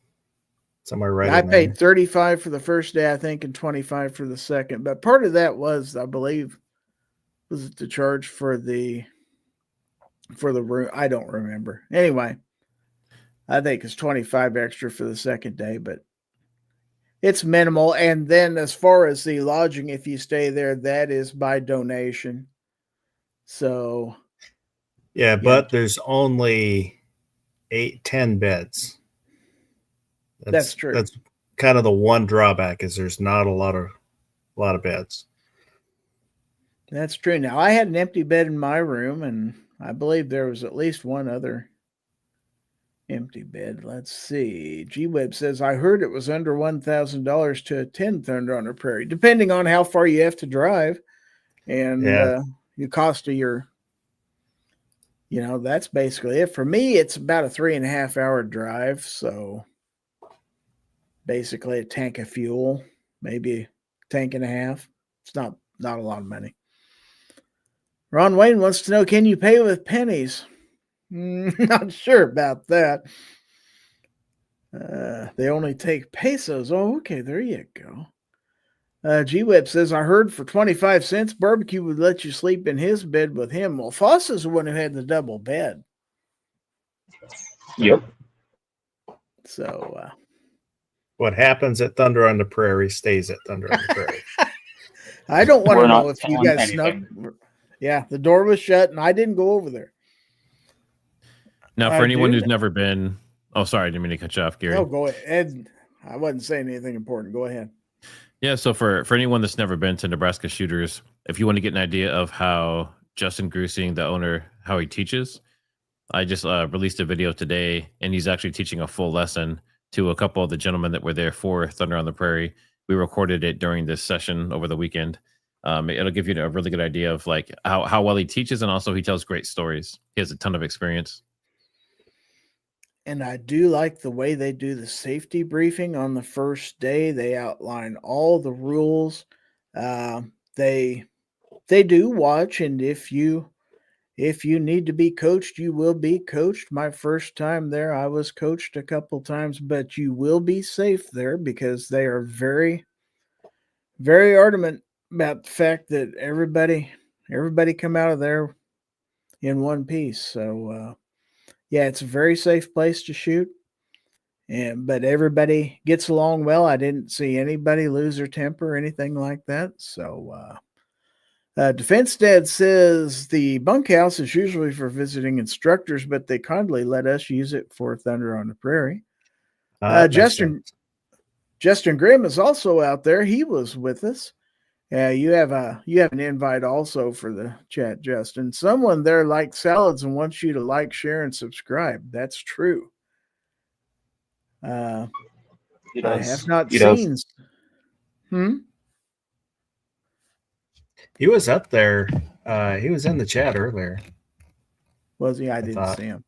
somewhere right.
I paid $35 for the first day, I think, and $25 for the second. But part of that was, I believe, was it the charge for the room? I don't remember. Anyway, I think it's $25 extra for the second day, but it's minimal. And then as far as the lodging, if you stay there, that is by donation. So
yeah, but there's only 8-10 beds.
That's true.
That's kind of the one drawback, is there's not a lot of beds.
That's true. Now I had an empty bed in my room, and I believe there was at least one other Empty bed. Let's see. G-Web says, I heard it was under $1,000 to attend Thunder on the Prairie, depending on how far you have to drive and the cost of your, that's basically it. For me, it's about a 3.5-hour drive. So basically a tank of fuel, maybe a tank and a half. It's not a lot of money. Ron Wayne wants to know, can you pay with pennies? Not sure about that. They only take pesos. Oh, okay. There you go. G-Web says, I heard for 25 cents, barbecue would let you sleep in his bed with him. Well, Foss is the one who had the double bed.
Yep.
So,
What happens at Thunder on the Prairie stays at Thunder on the Prairie.
I don't want
We're
to know
not
if you
telling
guys snuck.
anything.
Yeah, the door was shut and I didn't go over there.
Now, for anyone
Dude.
who's never been, oh, sorry, I didn't mean to cut you off, Gary.
Oh, go ahead. I wasn't saying anything important. Go ahead.
Yeah, so for anyone that's never been to Nebraska Shooters, if you want to get an idea of how Justin Grusing, the owner, how he teaches, I just released a video today, and he's actually teaching a full lesson to a couple of the gentlemen that were there for Thunder on the Prairie. We recorded it during this session over the weekend. It'll give you a really good idea of like how well he teaches, and also he tells great stories. He has a ton of experience.
And I do like the way they do the safety briefing on the first day. They outline all the rules. They do watch, and if you need to be coached, you will be coached. My first time there, I was coached a couple times, but you will be safe there because they are very, very adamant about the fact that everybody come out of there in one piece. So, yeah, it's a very safe place to shoot, but everybody gets along well. I didn't see anybody lose their temper or anything like that. So, Defense Dad says the bunkhouse is usually for visiting instructors, but they kindly let us use it for Thunder on the Prairie. Justin Grimm is also out there. He was with us. You have an invite also for the chat, Justin. Someone there likes salads and wants you to like, share, and subscribe. That's true. I have not seen.
He was up there. He was in the chat earlier.
Was he? I didn't see him.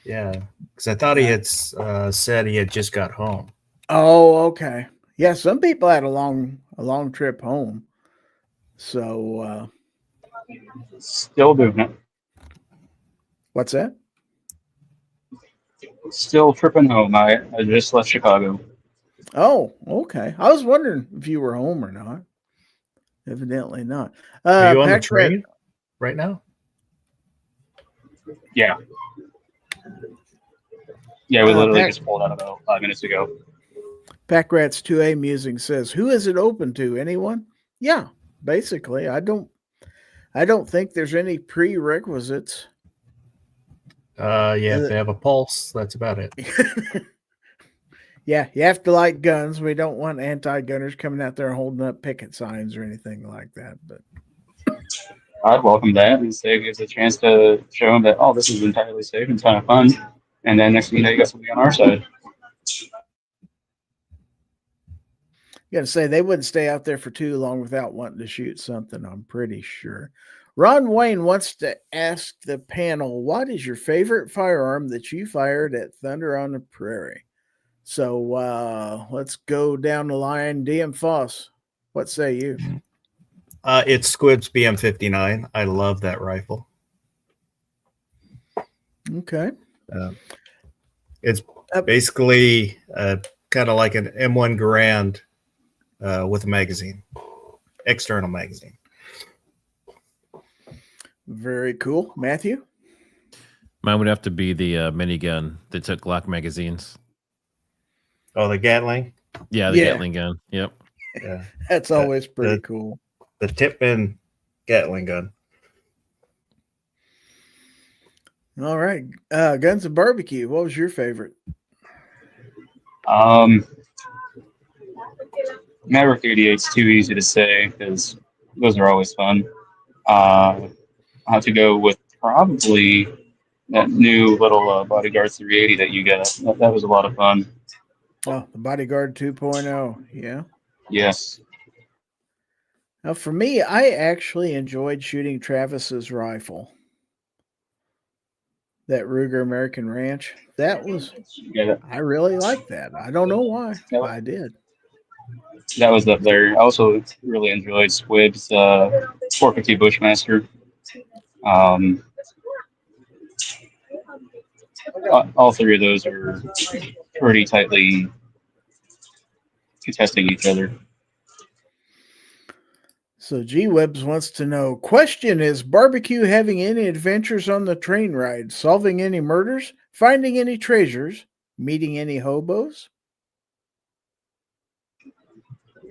Yeah, because I thought he had said he had just got home.
Oh, okay. Yeah, some people had a long trip home. So
Still doing it.
What's that?
Still tripping home. I just left Chicago.
Oh, okay. I was wondering if you were home or not. Evidently not.
Are you on the train right now?
Yeah. Yeah, we literally just pulled out about 5 minutes ago.
Packrats 2A Musing says, who is it open to? Anyone? Yeah, basically. I don't think there's any prerequisites.
Yeah, if they have a pulse, that's about it.
Yeah, you have to like guns. We don't want anti-gunners coming out there holding up picket signs or anything like that. But
I'd welcome that and say it gives a chance to show them that, this is entirely safe and kind of fun. And then next thing you know, you got somebody on our side.
You got to say they wouldn't stay out there for too long without wanting to shoot something, I'm pretty sure. Ron Wayne wants to ask the panel, what is your favorite firearm that you fired at Thunder on the Prairie? So let's go down the line. DM Foss, what say you?
It's Squib's BM59. I love that rifle.
Okay.
It's basically kind of like an M1 Garand with a magazine, external magazine.
Very cool. Matthew?
Mine would have to be the minigun that took Glock magazines.
Oh, the Gatling?
Yeah, the Gatling gun. Yep.
Yeah.
That's always pretty cool.
The Tipman Gatling gun.
All right. Guns and Barbecue. What was your favorite?
Maverick 88's too easy to say because those are always fun. I'll have to go with probably that new little Bodyguard 380 that you got. That was a lot of fun.
Oh, the Bodyguard 2.0. Yeah.
Yes.
Now, for me, I actually enjoyed shooting Travis's rifle. That Ruger American Ranch. That was,
Yeah,
I really liked that. I don't know why,
that,
but I did.
that was up there. I also really enjoyed Squibb's 450 Bushmaster. All three of those are pretty tightly contesting each other.
So G-Webs wants to know, question, is barbecue having any adventures on the train ride, solving any murders, finding any treasures, meeting any hobos?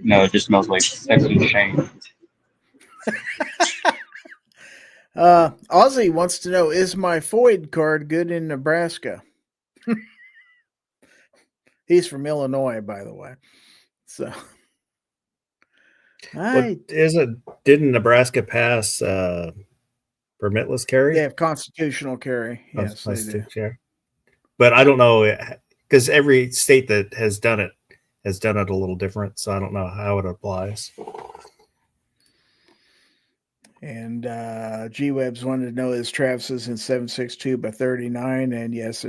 No, it just smells like sex and shame.
Ozzy wants to know, is my FOID card good in Nebraska? He's from Illinois, by the way. So
Didn't Nebraska pass permitless carry?
they have constitutional carry. Yes, they do.
Carry. But I don't know, because every state that has done it a little different. So I don't know how it applies.
And G-Webs wanted to know, is Travis's in 7.62 by 39? And yes,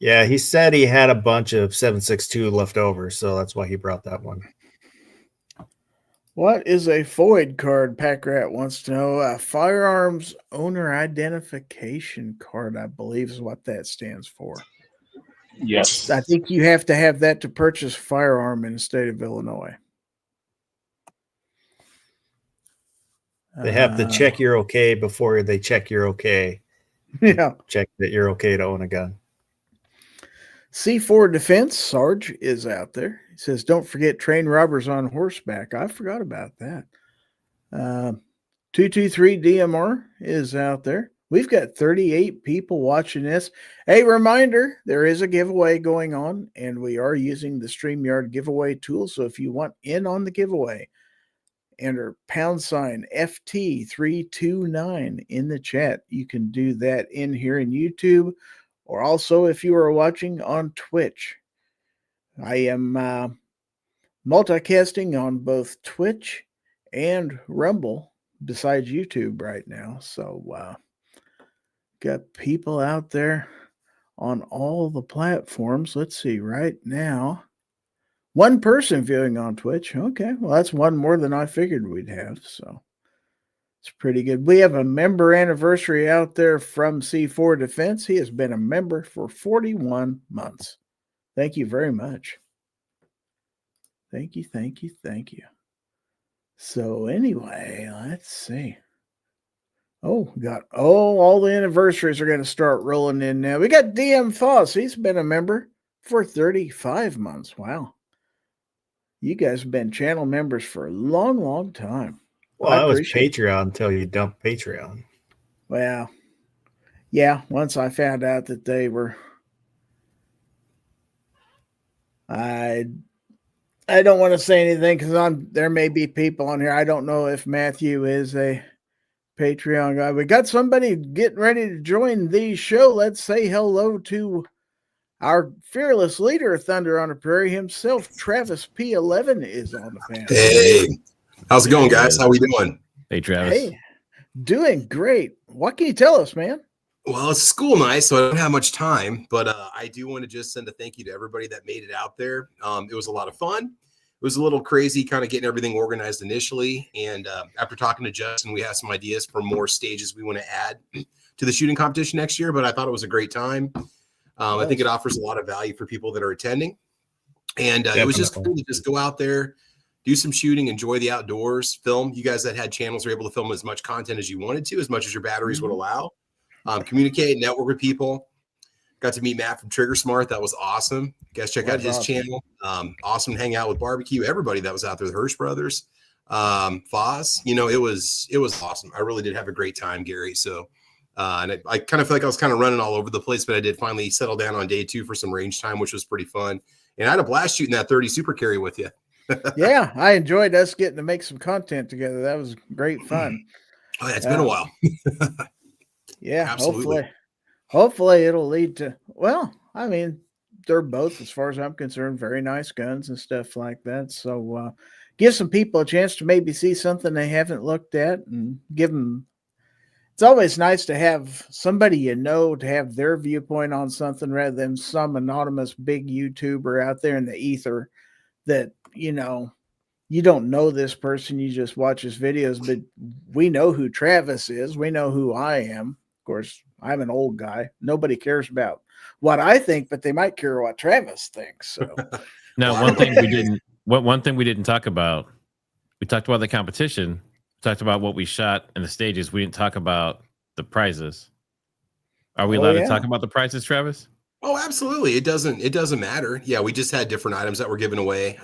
Yeah, he said he had a bunch of 7.62 left over, so that's why he brought that one.
What is a FOID card? Pack Rat wants to know. A firearms owner identification card, I believe, is what that stands for.
Yes.
I think you have to have that to purchase a firearm in the state of Illinois.
They have to check you're okay before they check you're okay.
Yeah.
Check that you're okay to own a gun.
C4 Defense, Sarge, is out there. He says, don't forget train robbers on horseback. I forgot about that. 223 DMR is out there. We've got 38 people watching this. A reminder, there is a giveaway going on, and we are using the StreamYard giveaway tool. So if you want in on the giveaway, enter #FT329 in the chat. You can do that in here in YouTube, or also if you are watching on Twitch. I am multicasting on both Twitch and Rumble besides YouTube right now. So got people out there on all the platforms. Let's see, right now, one person viewing on Twitch. Okay, well, that's one more than I figured we'd have, so it's pretty good. We have a member anniversary out there from C4 Defense. He has been a member for 41 months. Thank you very much. Thank you, thank you, thank you. So anyway, let's see. Oh, all the anniversaries are going to start rolling in now. We got DM Foss. He's been a member for 35 months. Wow. You guys have been channel members for a long, long time.
Well, I was Patreon until you dumped Patreon.
Well, yeah, once I found out that they were, I don't want to say anything because there may be people on here. I don't know if Matthew is a Patreon guy. We got somebody getting ready to join the show. Let's say hello to our fearless leader of Thunder on the Prairie himself. Travis P11 is on the panel.
Hey, how's it going, guys? How we doing?
Hey, Travis.
Hey, doing great. What can you tell us, man?
Well, it's school night, so I don't have much time, but I do want to just send a thank you to everybody that made it out there. It was a lot of fun. It was a little crazy kind of getting everything organized initially. And after talking to Justin, we have some ideas for more stages we want to add to the shooting competition next year, but I thought it was a great time. I think it offers a lot of value for people that are attending. And it was just cool to just go out there, do some shooting, enjoy the outdoors, film. You guys that had channels were able to film as much content as you wanted to, as much as your batteries would allow. Communicate, network with people. Got to meet Matt from Trigger Smart. That was awesome. You guys check out his channel. Awesome to hang out with barbecue. Everybody that was out there, the Hirsch brothers, Foz. You know, it was awesome. I really did have a great time, Gary. So, and I kind of feel like I was kind of running all over the place, but I did finally settle down on day 2 for some range time, which was pretty fun. And I had a blast shooting that 30 super carry with you.
Yeah, I enjoyed us getting to make some content together. That was great fun.
Oh, yeah, it's been a while.
Yeah,
absolutely.
hopefully it'll lead to, well, I mean, they're both, as far as I'm concerned, very nice guns and stuff like that. So give some people a chance to maybe see something they haven't looked at and give them. It's always nice to have somebody to have their viewpoint on something rather than some anonymous big YouTuber out there in the ether that, you don't know this person, you just watch his videos, but we know who Travis is. We know who I am. Of course, I'm an old guy. Nobody cares about what I think, but they might care what Travis thinks. So
now, one thing we didn't talk about, we talked about the competition, we talked about what we shot in the stages. We didn't talk about the prizes. Are we allowed to talk about the prizes, Travis?
Oh, absolutely. It doesn't matter. Yeah, we just had different items that were given away.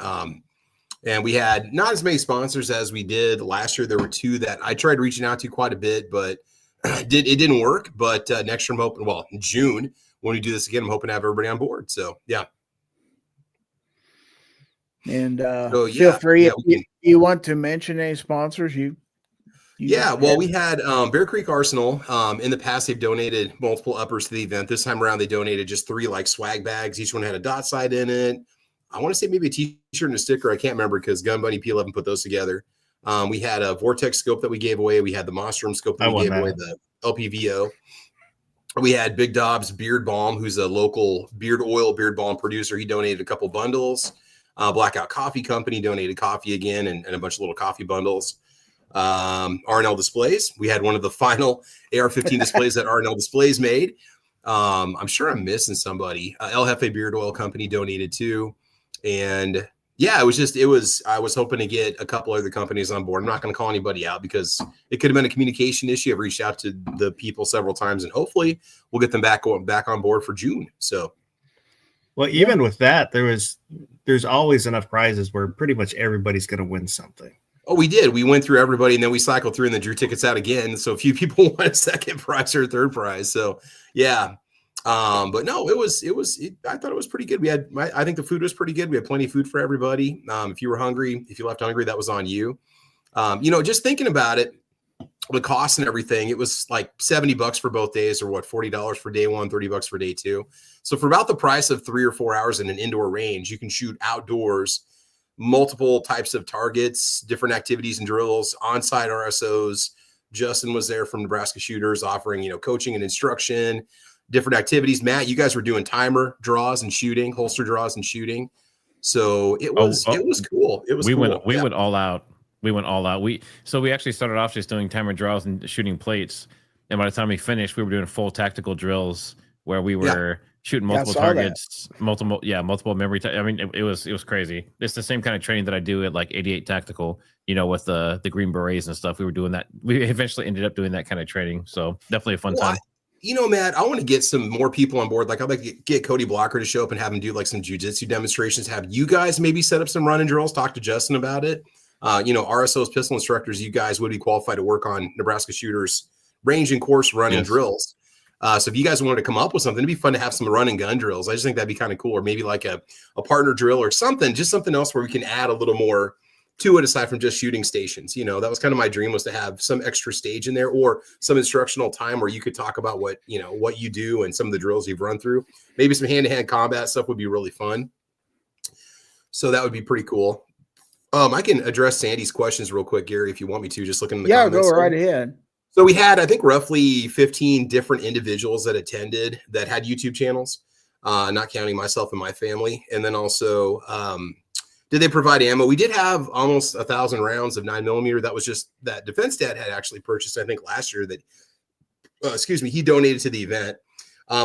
And we had not as many sponsors as we did last year. There were two that I tried reaching out to quite a bit, but it didn't work. But next year I'm hoping, in June, when we do this again, I'm hoping to have everybody on board. So, yeah.
And feel free if you want to mention any sponsors. We had Bear Creek Arsenal. In the past, they've donated multiple uppers to the event. This time around, they donated just 3 like swag bags. Each one had a dot sight in it. I want to say maybe a t-shirt and a sticker. I can't remember because Gun Bunny P11 put those together. We had a Vortex scope that we gave away. We had the Monstrum scope that we gave away, the LPVO. We had Big Dobbs Beard Balm, who's a local beard balm producer. He donated a couple bundles. Blackout Coffee Company donated coffee again and a bunch of little coffee bundles. R&L Displays. We had one of the final AR-15 displays that R&L Displays made. I'm sure I'm missing somebody. El Jefe Beard Oil Company donated too. And yeah, I was hoping to get a couple other companies on board. I'm not going to call anybody out because it could have been a communication issue. I've reached out to the people several times and hopefully we'll get them back on board for June. So,
well, even with that, there's always enough prizes where pretty much everybody's going to win something.
Oh, we did. We went through everybody and then we cycled through and then drew tickets out again. So a few people won a second prize or a third prize. So yeah. But no, I thought it was pretty good. I think the food was pretty good. We had plenty of food for everybody. If you were hungry, if you left hungry, that was on you. Just thinking about it, the cost and everything, it was like $70 for both days or $40 for day one, $30 for day two. So for about the price of 3 or 4 hours in an indoor range, you can shoot outdoors, multiple types of targets, different activities and drills, on-site RSOs. Justin was there from Nebraska Shooters offering, coaching and instruction, different activities. Matt, you guys were doing timer draws and shooting, holster draws and shooting. So it was cool. We
went all out. We went all out. We actually started off just doing timer draws and shooting plates. And by the time we finished, we were doing full tactical drills where we were shooting multiple targets, multiple memory. I mean, it was crazy. It's the same kind of training that I do at like 88 Tactical, with the Green Berets and stuff. We were doing that. We eventually ended up doing that kind of training. So definitely a fun time.
Matt, I want to get some more people on board. Like I'd like to get Cody Blocker to show up and have him do like some jiu-jitsu demonstrations. Have you guys maybe set up some running drills, talk to Justin about it. RSOs, pistol instructors, you guys would be qualified to work on Nebraska Shooters range and course running drills. So if you guys wanted to come up with something, it'd be fun to have some run and gun drills. I just think that'd be kind of cool. Or maybe like a partner drill or something, just something else where we can add a little more to it aside from just shooting stations. That was kind of my dream, was to have some extra stage in there or some instructional time where you could talk about what you do and some of the drills you've run through. Maybe some hand-to-hand combat stuff would be really fun. So that would be pretty cool. I can address Sandy's questions real quick, Gary, if you want me to, just looking in the comments.
Yeah, go right ahead.
So we had, I think, roughly 15 different individuals that attended that had YouTube channels, not counting myself and my family. And then also, did they provide ammo? We did have almost 1,000 rounds of 9mm. That was just that Defense Dad had actually purchased, I think, last year that, he donated to the event.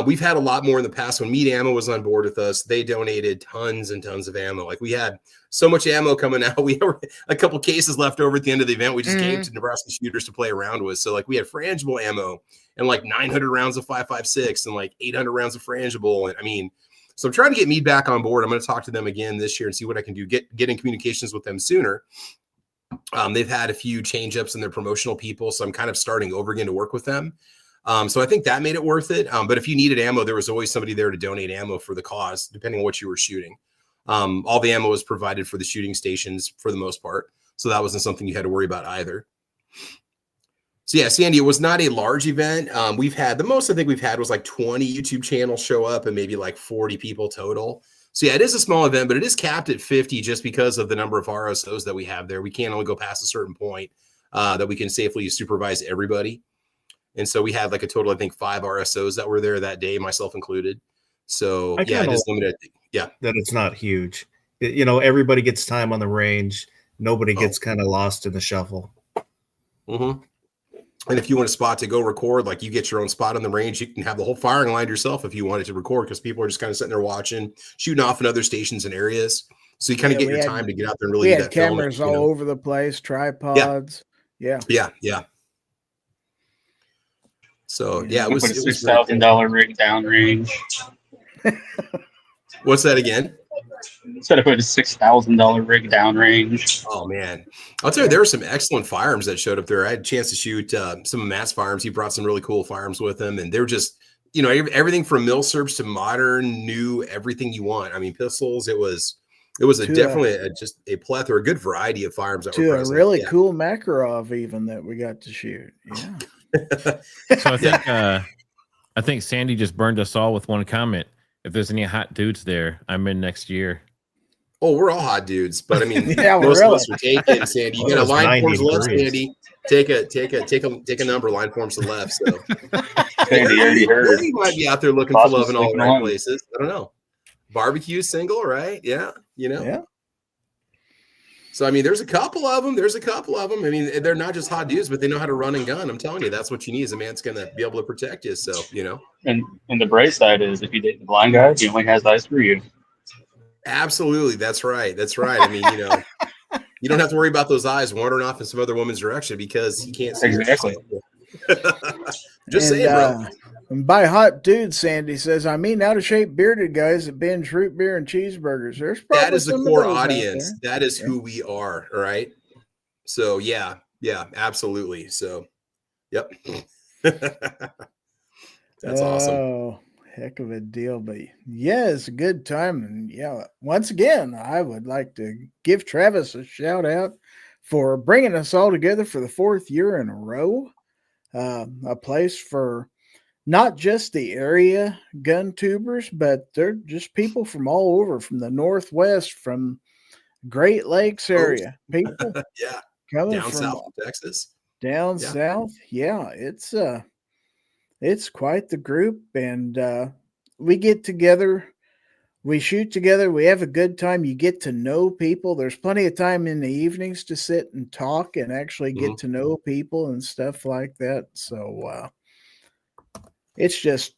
We've had a lot more in the past. When Meat Ammo was on board with us, they donated tons and tons of ammo. Like we had so much ammo coming out. We had a couple cases left over at the end of the event. We just gave to Nebraska Shooters to play around with. So like we had frangible ammo and like 900 rounds of 5.56 and like 800 rounds of frangible. And so I'm trying to get Mead back on board. I'm going to talk to them again this year and see what I can do. Get in communications with them sooner. They've had a few change ups in their promotional people. So I'm kind of starting over again to work with them. So I think that made it worth it. But if you needed ammo, there was always somebody there to donate ammo for the cause, depending on what you were shooting. All the ammo was provided for the shooting stations for the most part. So that wasn't something you had to worry about either. So yeah, Sandy, it was not a large event. We've had the most I think we've had was like 20 YouTube channels show up and maybe like 40 people total. So yeah, it is a small event, but it is capped at 50 just because of the number of RSOs that we have there. We can't only go past a certain point that we can safely supervise everybody. And so we had like a total, I think, 5 RSOs that were there that day, myself included. So yeah, it is limited. Yeah,
that it's not huge. You know, everybody gets time on the range. Nobody gets kind of lost in the shuffle.
Mm-hmm. And if you want a spot to go record, like you get your own spot on the range, you can have the whole firing line yourself if you wanted to record, because people are just kind of sitting there watching, shooting off in other stations and areas. So you kind of get your time to get out there and really
we
get
had
that
cameras
filming,
all over the place, tripods. Yeah.
So yeah, it was
put a $6,000 rig downrange.
What's that again?
Instead of put a $6,000 rig downrange.
Oh man, I'll tell you, there were some excellent firearms that showed up there. I had a chance to shoot some of Matt's firearms. He brought some really cool firearms with him, and they were just, you know, everything from milsurps to modern, new, everything you want. I mean, pistols. It was definitely just a plethora, a good variety of firearms that were present.
A really cool Makarov even that we got to shoot. Yeah.
So I think Sandy just burned us all with one comment. If there's any hot dudes there, I'm in next year.
Oh, we're all hot dudes, but I mean,
yeah,
most of us are taken. Sandy, you got a line forms left,
degrees.
Sandy. Take a number. Line forms to the left. So
Sandy already heard.
He might be out there looking for love in all the right places. I don't know. Barbecue single, right? Yeah, you know.
Yeah.
So I mean, there's a couple of them. I mean, they're not just hot dudes, but they know how to run and gun. I'm telling you, that's what you need. Is a man that's going to be able to protect you. So you know.
And the bright side is, if you date the blind guy, he only has eyes for you.
Absolutely, that's right. I mean, you know, you don't have to worry about those eyes wandering off in some other woman's direction because he can't see
exactly.
Just saying, bro.
And by hot dude, Sandy says, I mean out of shape bearded guys that binge root beer and cheeseburgers. There's probably
that is the
some
core
of those
audience. That is who we are. All right. So yeah, absolutely. So, yep. That's awesome.
Oh, heck of a deal. But yeah, it's a good time. And yeah, once again, I would like to give Travis a shout out for bringing us all together for the 4th year in a row. A place for not just the area gun tubers, but they're just people from all over, from the Northwest, from Great Lakes area. People
yeah,
coming
down
from
south of Texas.
Down south. Yeah, it's quite the group. And we get together, we shoot together, we have a good time. You get to know people. There's plenty of time in the evenings to sit and talk and actually get to know people and stuff like that. So it's just,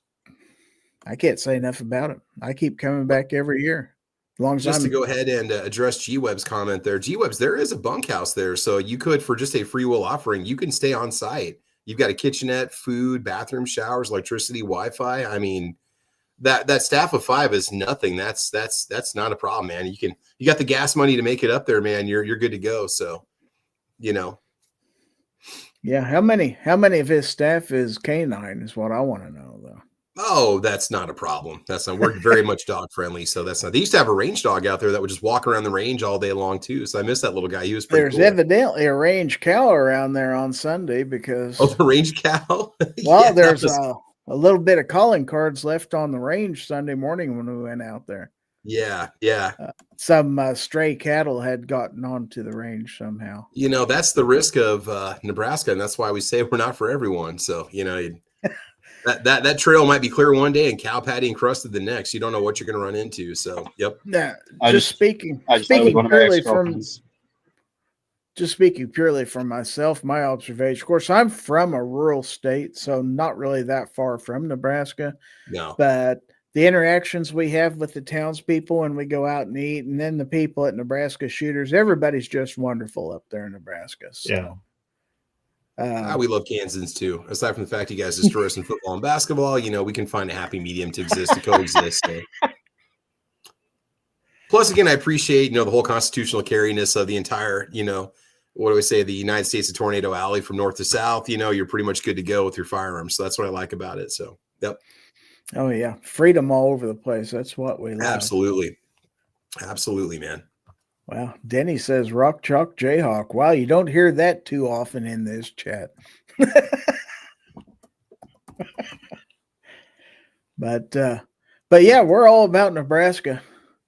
I can't say enough about it. I keep coming back every year. As long as
just to go ahead and address G-Web's comment there. G-Web's, there is a bunkhouse there. So you could, for just a free will offering, you can stay on site. You've got a kitchenette, food, bathroom, showers, electricity, Wi-Fi. I mean, that staff of 5 is nothing. That's not a problem, man. You got the gas money to make it up there, man. You're good to go. So, you know.
Yeah, how many of his staff is canine is what I want to know, though.
Oh, that's not a problem. We're very much dog friendly, so that's not. They used to have a range dog out there that would just walk around the range all day long too. So I miss that little guy. He was pretty
There's
cool.
evidently a range cow around there on Sunday because
the range cow.
Well,
Yeah,
there's a little bit of calling cards left on the range Sunday morning when we went out there.
Yeah.
Some stray cattle had gotten onto the range somehow.
You know, that's the risk of Nebraska, and that's why we say we're not for everyone. So, you know, that trail might be clear one day and cow patty encrusted the next. You don't know what you're going to run into. So, yep.
Now, speaking purely from myself, my observation. Of course, I'm from a rural state, so not really that far from Nebraska.
No,
but the interactions we have with the townspeople when we go out and eat, and then the people at Nebraska Shooters, everybody's just wonderful up there in Nebraska. So,
yeah. We love Kansans too. Aside from the fact you guys destroy us in football and basketball, you know, we can find a happy medium to coexist. So. Plus, again, I appreciate, you know, the whole constitutional carriness of the entire, you know, what do we say, the United States of Tornado Alley from north to south. You know, you're pretty much good to go with your firearms. So that's what I like about it. So, yep.
Oh, yeah. Freedom all over the place. That's what we love.
Absolutely, man.
Wow. Denny says Rock Chalk Jayhawk. Wow, you don't hear that too often in this chat. But yeah, we're all about Nebraska.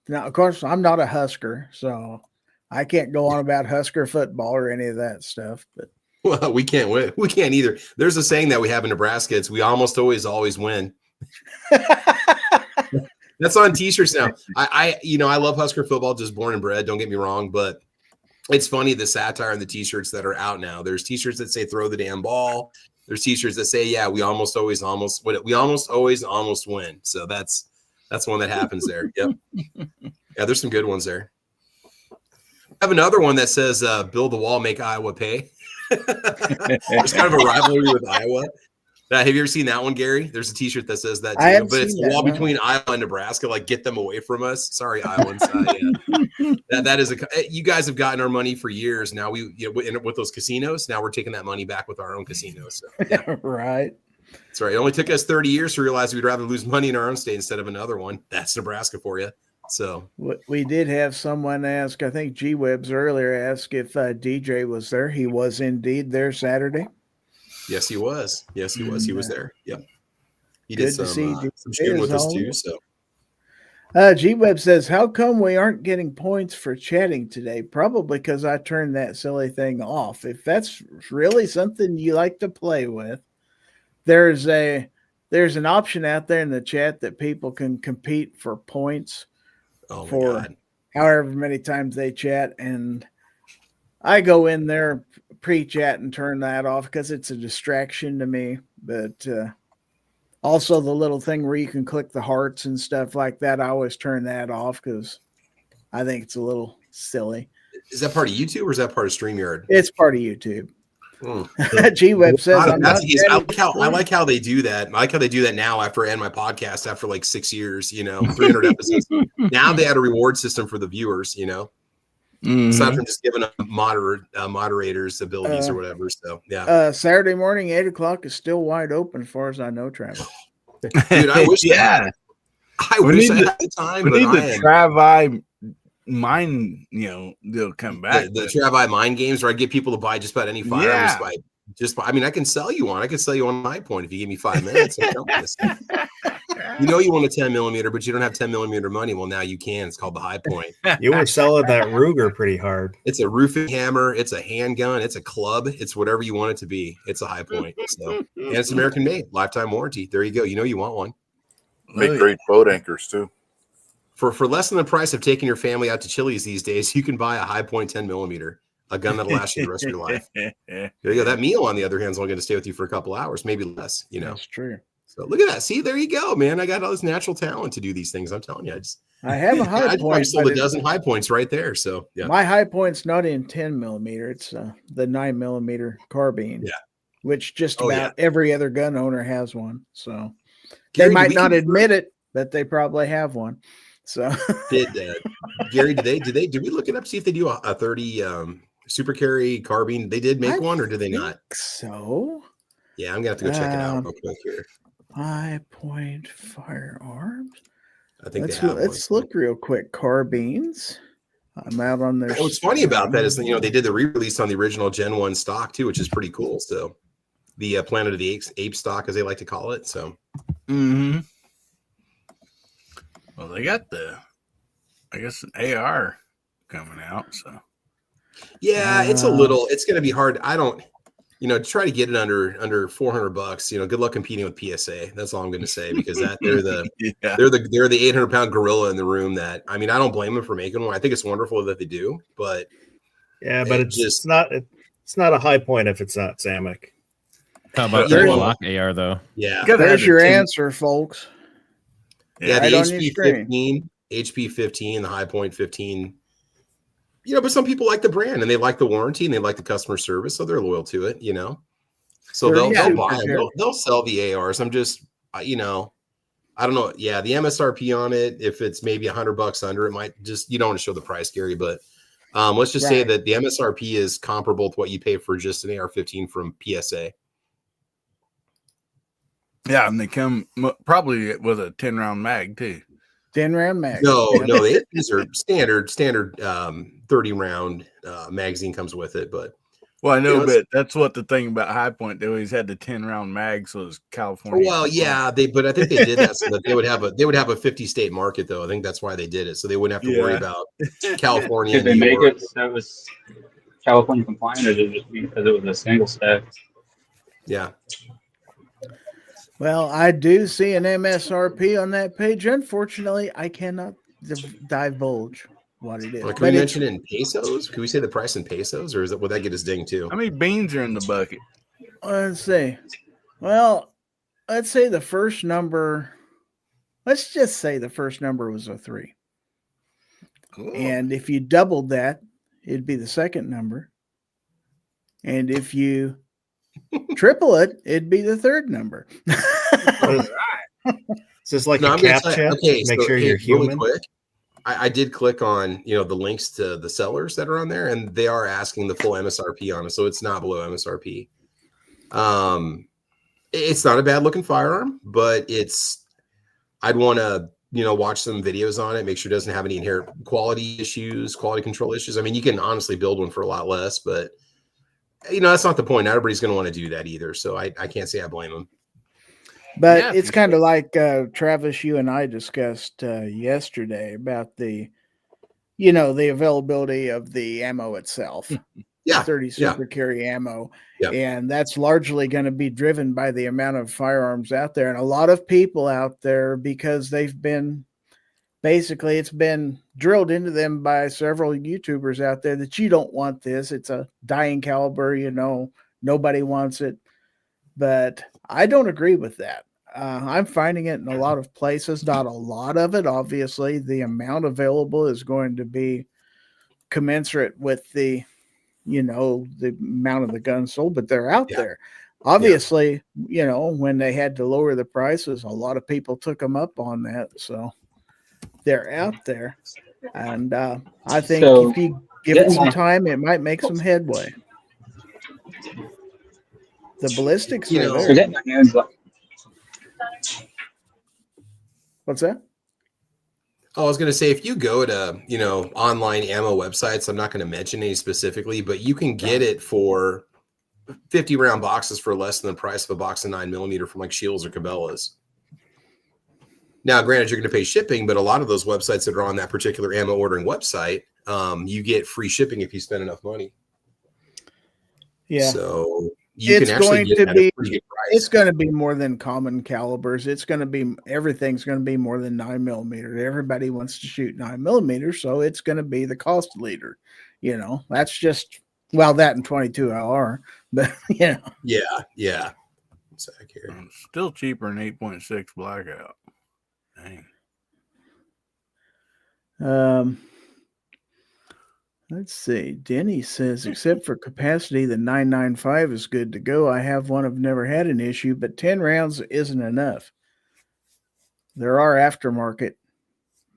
Now, of course, I'm not a Husker, so I can't go on about Husker football or any of that stuff. But
Well, we can't win. We can't either. There's a saying that we have in Nebraska. It's we almost always win. That's on t-shirts now. I love Husker football, just born and bred. Don't get me wrong, but it's funny the satire and the t-shirts that are out now. There's t-shirts that say "throw the damn ball." There's t-shirts that say, "Yeah, we almost always win." So that's one that happens there. Yep. Yeah, there's some good ones there. I have another one that says, "Build the wall, make Iowa pay." There's kind of a rivalry with Iowa. Have you ever seen that one, Gary? There's a t-shirt that says that too, but it's the wall between Iowa and Nebraska. Like, get them away from us. Sorry, Iowans. Yeah. That is you guys have gotten our money for years. Now with those casinos, now we're taking that money back with our own casinos. So, yeah.
Right.
That's right. It only took us 30 years to realize we'd rather lose money in our own state instead of another one. That's Nebraska for you. So
we did have someone ask, I think G-Webs earlier asked if DJ was there. He was indeed there Saturday.
Yes, he was. Yes, he was. He was there. Yep. He
Good
did
to see
some shooting with us too. So
G-Web says, how come we aren't getting points for chatting today? Probably because I turned that silly thing off. If that's really something you like to play with, there's an option out there in the chat that people can compete for points for however many times they chat. And I go in there pre-chat and turn that off because it's a distraction to me. But also the little thing where you can click the hearts and stuff like that, I always turn that off because I think it's a little silly.
Is that part of YouTube or is that part of StreamYard?
It's part of YouTube. G-Web says,
I like how they do that. I like how they do that now after I end my podcast after like 6 years, 300 episodes. Now they had a reward system for the viewers, aside from just giving them moderators abilities or whatever. So, yeah.
Saturday morning, 8:00 is still wide open as far as I know, Travis.
Dude, I wish
I had the time. We need the Travi mine, they'll come back.
The Travi mind games where I get people to buy just about any firearms. I can sell you one. I can sell you on High Point if you give me 5 minutes. You want a 10 millimeter, but you don't have 10 millimeter money. Well, now you can. It's called the High Point.
You were selling that Ruger pretty hard.
It's a roofing hammer. It's a handgun. It's a club. It's whatever you want it to be. It's a High Point. So, and it's American made, lifetime warranty. There you go. You want one.
Make great boat anchors too.
For less than the price of taking your family out to Chili's these days, you can buy a High Point 10 millimeter, a gun that'll last you the rest of your life. There you go. That meal, on the other hand, is only going to stay with you for a couple hours, maybe less.
That's true.
So look at that. See, there you go, man. I got all this natural talent to do these things. I'm telling you.
I have a High Point.
I sold a dozen High Points right there. So yeah.
My High Point's not in 10 millimeter. It's the 9 millimeter carbine.
Yeah.
Which just about every other gun owner has one. So Gary, they might not admit it, but they probably have one. So
Gary, did we look it up, see if they do a 30 super carry carbine? They did make one, or did they not?
So
yeah, I'm gonna have to go check it out real quick here.
High Point firearms.
I think
let's look real quick. Carbines. I'm out on their.
What's funny about that is they did the re-release on the original Gen 1 stock too, which is pretty cool. So the Planet of the Apes stock, as they like to call it. So
well, they got an AR coming out. So
yeah, it's it's going to be hard. I don't, to try to get it under $400. Good luck competing with PSA. That's all I'm going to say, because they're the 800-pound gorilla in the room. That, I don't blame them for making one. I think it's wonderful that they do, but
it's not a High Point if it's not Samick.
How about the Glock AR though?
Yeah,
there's your answer, folks.
Yeah, the HP 15, the High Point 15. But some people like the brand and they like the warranty and they like the customer service, so they're loyal to it. So they'll buy them. They'll sell the ARs. I'm just, I don't know. Yeah, the MSRP on it, if it's maybe $100 under, it might just, you don't want to show the price, Gary, but let's just say that the MSRP is comparable to what you pay for just an AR-15 from PSA.
Yeah, and they come probably with a 10-round mag too.
10-round mag.
No, these are standard 30-round magazine comes with it, but
Well, I know, but that's what the thing about High Point. They always had the 10-round mag, so it's California.
Well, yeah, but I think they did that so that they would have a 50-state market, though. I think that's why they did it, so they wouldn't have to worry about California.
Did they make it so it was California compliant, or did it just because it was a single stack?
Yeah.
Well, I do see an MSRP on that page. Unfortunately, I cannot divulge what it is.
Can we mention it in pesos? Can we say the price in pesos, or would that get us dinged too?
How many beans are in the bucket?
Let's see. Well, let's say the first number. Let's just say the first number was a 3. Cool. And if you doubled that, it'd be the second number. And if you triple it, it'd be the third number.
All right. Is this like a CAPTCHA?
Okay,
make sure you're human.
Really quick, I did click on the links to the sellers that are on there, and they are asking the full MSRP on it, so it's not below MSRP. It's not a bad looking firearm, but I'd want to watch some videos on it, make sure it doesn't have any inherent quality control issues. I mean, you can honestly build one for a lot less, but that's not the point. Not everybody's going to want to do that either, so I can't say I blame them.
But it's kind of like Travis, you and I discussed yesterday about the availability of the ammo itself.
Yeah,
30 super carry ammo.
Yeah.
And that's largely going to be driven by the amount of firearms out there. And a lot of people out there, because it's been drilled into them by several YouTubers out there that you don't want this. It's a dying caliber, nobody wants it. But I don't agree with that. I'm finding it in a lot of places, not a lot of it. Obviously, the amount available is going to be commensurate with the amount of the guns sold, but they're out there. Obviously, when they had to lower the prices, a lot of people took them up on that. So they're out there. And I think if you give it some time, it might make some headway. The ballistics are there.
Get my hands up.
What's that?
Oh, I was going to say, if you go to, online ammo websites, I'm not going to mention any specifically, but you can get it for 50 round boxes for less than the price of a box of 9mm from like Shields or Cabela's. Now, granted, you're going to pay shipping, but a lot of those websites that are on that particular ammo ordering website, you get free shipping if you spend enough money.
Yeah.
So it's going
to be more than common calibers. Everything's going to be more than 9mm. Everybody wants to shoot 9mm, so it's going to be the cost leader. That's just that and 22 LR, but
Yeah.
Still cheaper than 8.6 blackout. Dang.
Let's see. Denny says, except for capacity, the 995 is good to go. I have one. I've never had an issue, but 10 rounds isn't enough. There are aftermarket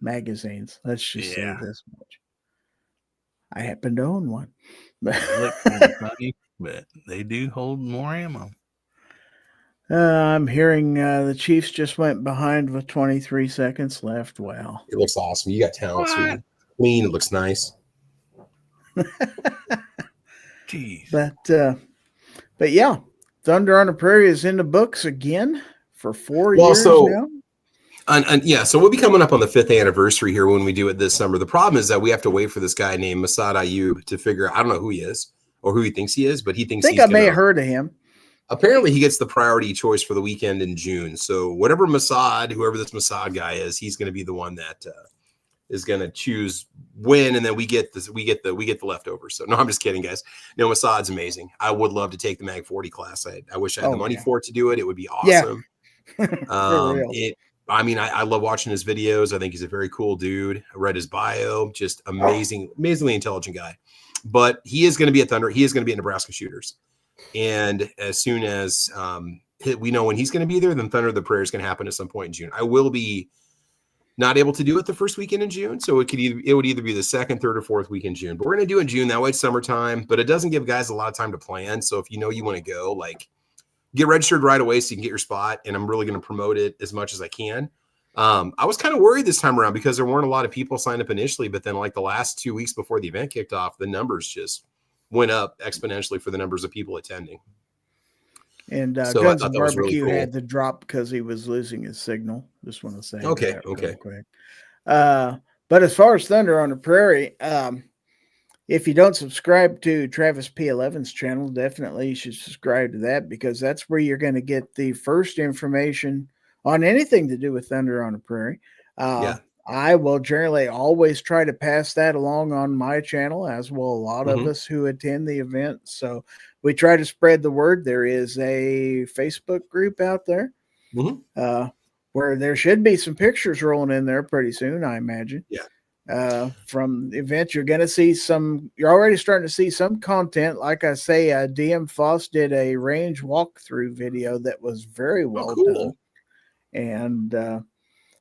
magazines. Let's just say this much. I happen to own one.
They look kind of funny, but they do hold more ammo.
I'm hearing the Chiefs just went behind with 23 seconds left. Wow.
It looks awesome. You got talent. Sweet. Clean. It looks nice.
Jeez.
But yeah, Thunder on the Prairie is in the books again for 4 years now.
So we'll be coming up on the 5th anniversary here when we do it this summer. The problem is that we have to wait for this guy named Masad Ayub to figure out. I don't know who he is or who he thinks he is, but he thinks
I may have heard of him.
Apparently, he gets the priority choice for the weekend in June. So whoever this Masad guy is, he's going to be the one that is going to choose when, and then we get the leftovers. So no, I'm just kidding, guys. No, Masad's amazing. I would love to take the Mag 40 class. I wish I had the money for it to do it. It would be awesome. I love watching his videos. I think he's a very cool dude. I read his bio, just amazingly intelligent guy. But he is going to be at Thunder. He is going to be at Nebraska Shooters. And as soon as we know when he's going to be there, then Thunder of the Prairie is going to happen at some point in June. I will be not able to do it the first weekend in June, so it would either be the second, third, or fourth week in June. But we're going to do it in June. That way it's summertime, but it doesn't give guys a lot of time to plan. So if you want to go, get registered right away so you can get your spot. And I'm really going to promote it as much as I can. I was kind of worried this time around because there weren't a lot of people signed up initially, but then the last 2 weeks before the event kicked off, the numbers just went up exponentially for the numbers of people attending.
And
So I
Guns
thought
and
that was really
Barbecue
cool.
had to drop because he was losing his signal. Just want to say
Okay,
that
okay.
real quick. But as far as Thunder on the Prairie, if you don't subscribe to Travis P11's channel, definitely you should subscribe to that, because that's where you're going to get the first information on anything to do with Thunder on the Prairie.
Yeah.
I will generally always try to pass that along on my channel, as will a lot of
Mhm.
us who attend the event. So we try to spread the word. There is a Facebook group out there where there should be some pictures rolling in there pretty soon, I imagine.
Yeah.
From the event, you're going to see you're already starting to see some content. Like I say, DM Foss did a range walkthrough video that was very well done. And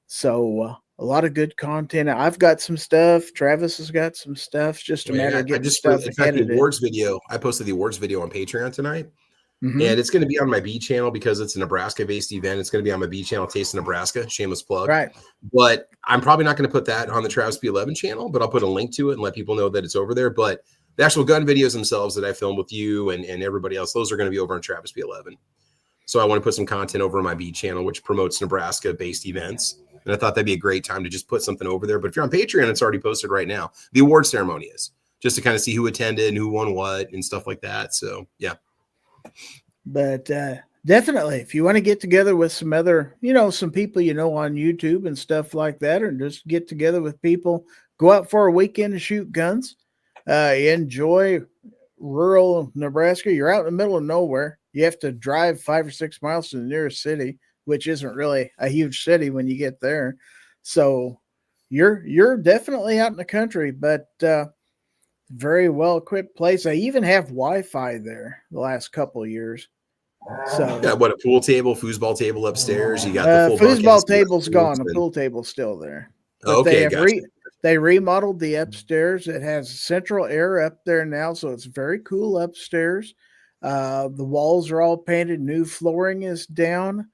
so a lot of good content. I've got some stuff. Travis has got some stuff. It's just a matter of getting stuff edited.
The awards video. I posted the awards video on Patreon tonight,
Mm-hmm.
and it's going to be on my B channel because it's a Nebraska-based event. It's going to be on my B channel, Taste of Nebraska. Shameless plug.
Right.
But I'm probably not going to put that on the Travis P11 channel, but I'll put a link to it and let people know that it's over there. But the actual gun videos themselves that I filmed with you and everybody else, those are going to be over on Travis P11. So I want to put some content over on my B channel, which promotes Nebraska-based events. And I thought that'd be a great time to just put something over there. But if you're on Patreon, it's already posted right now. The award ceremony is just to kind of see who attended and who won what and stuff like that. So, yeah.
But definitely, if you want to get together with some other, some people on YouTube and stuff like that, or just get together with people, go out for a weekend and shoot guns, enjoy rural Nebraska. You're out in the middle of nowhere. You have to drive 5 or 6 miles to the nearest city, which isn't really a huge city when you get there. So you're definitely out in the country, but very well equipped place. I even have Wi-Fi there the last couple of years. So
got what, a pool table, foosball table upstairs. You got the full
foosball table's gone. The pool table's still there. But
okay,
they remodeled the upstairs. It has central air up there now, so it's very cool upstairs. The walls are all painted. New flooring is down.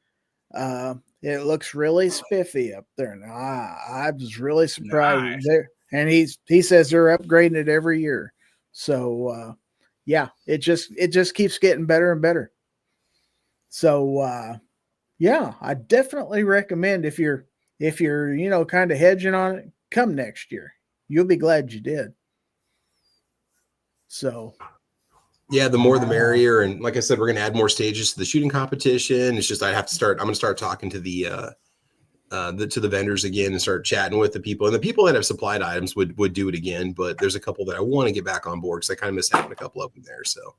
It looks really spiffy up there. Now, I was really surprised there. And he says they're upgrading it every year. So yeah, it just keeps getting better and better. So yeah, I definitely recommend if you're kind of hedging on it, come next year. You'll be glad you did. So
yeah, the more the merrier. And like I said, we're going to add more stages to the shooting competition. It's just I'm going to start talking to the vendors again and start chatting with the people. And the people that have supplied items would do it again. But there's a couple that I want to get back on board because I kind of miss having a couple of them there. So,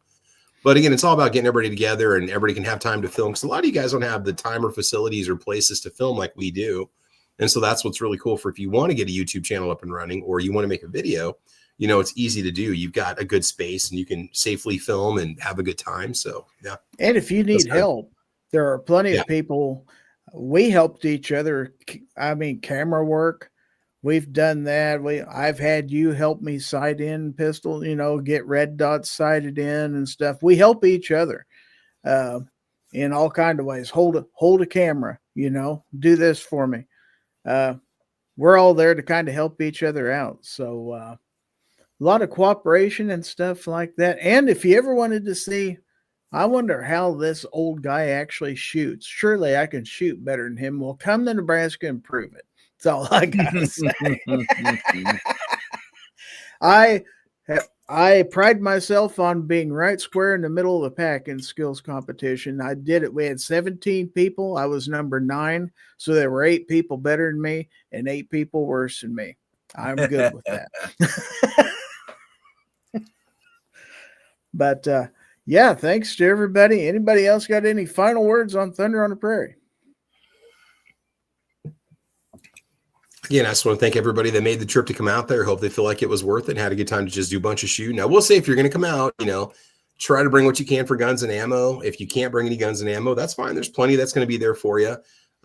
but again, it's all about getting everybody together and everybody can have time to film, because a lot of you guys don't have the time or facilities or places to film like we do. And so that's what's really cool for if you want to get a YouTube channel up and running or you want to make a video. It's easy to do. You've got a good space and you can safely film and have a good time. So, yeah.
And if you need help, there are plenty of people. We helped each other. I mean, camera work. We've done that. I've had you help me sight in pistol, get red dots sighted in and stuff. We help each other in all kinds of ways. Hold a camera, do this for me. We're all there to kind of help each other out. So a lot of cooperation and stuff like that. And if you ever wanted to see, I wonder how this old guy actually shoots. Surely I can shoot better than him. Well, come to Nebraska and prove it. That's all I gotta say. I pride myself on being right square in the middle of the pack in skills competition. I did it. We had 17 people. I was number 9. So there were 8 people better than me and 8 people worse than me. I'm good with that. But yeah, thanks to everybody. Anybody else got any final words on Thunder on the Prairie?
Again, I just want to thank everybody that made the trip to come out there. Hope they feel like it was worth it and had a good time to just do a bunch of shooting. Now, we'll say if you're going to come out, try to bring what you can for guns and ammo. If you can't bring any guns and ammo, that's fine. There's plenty that's going to be there for you.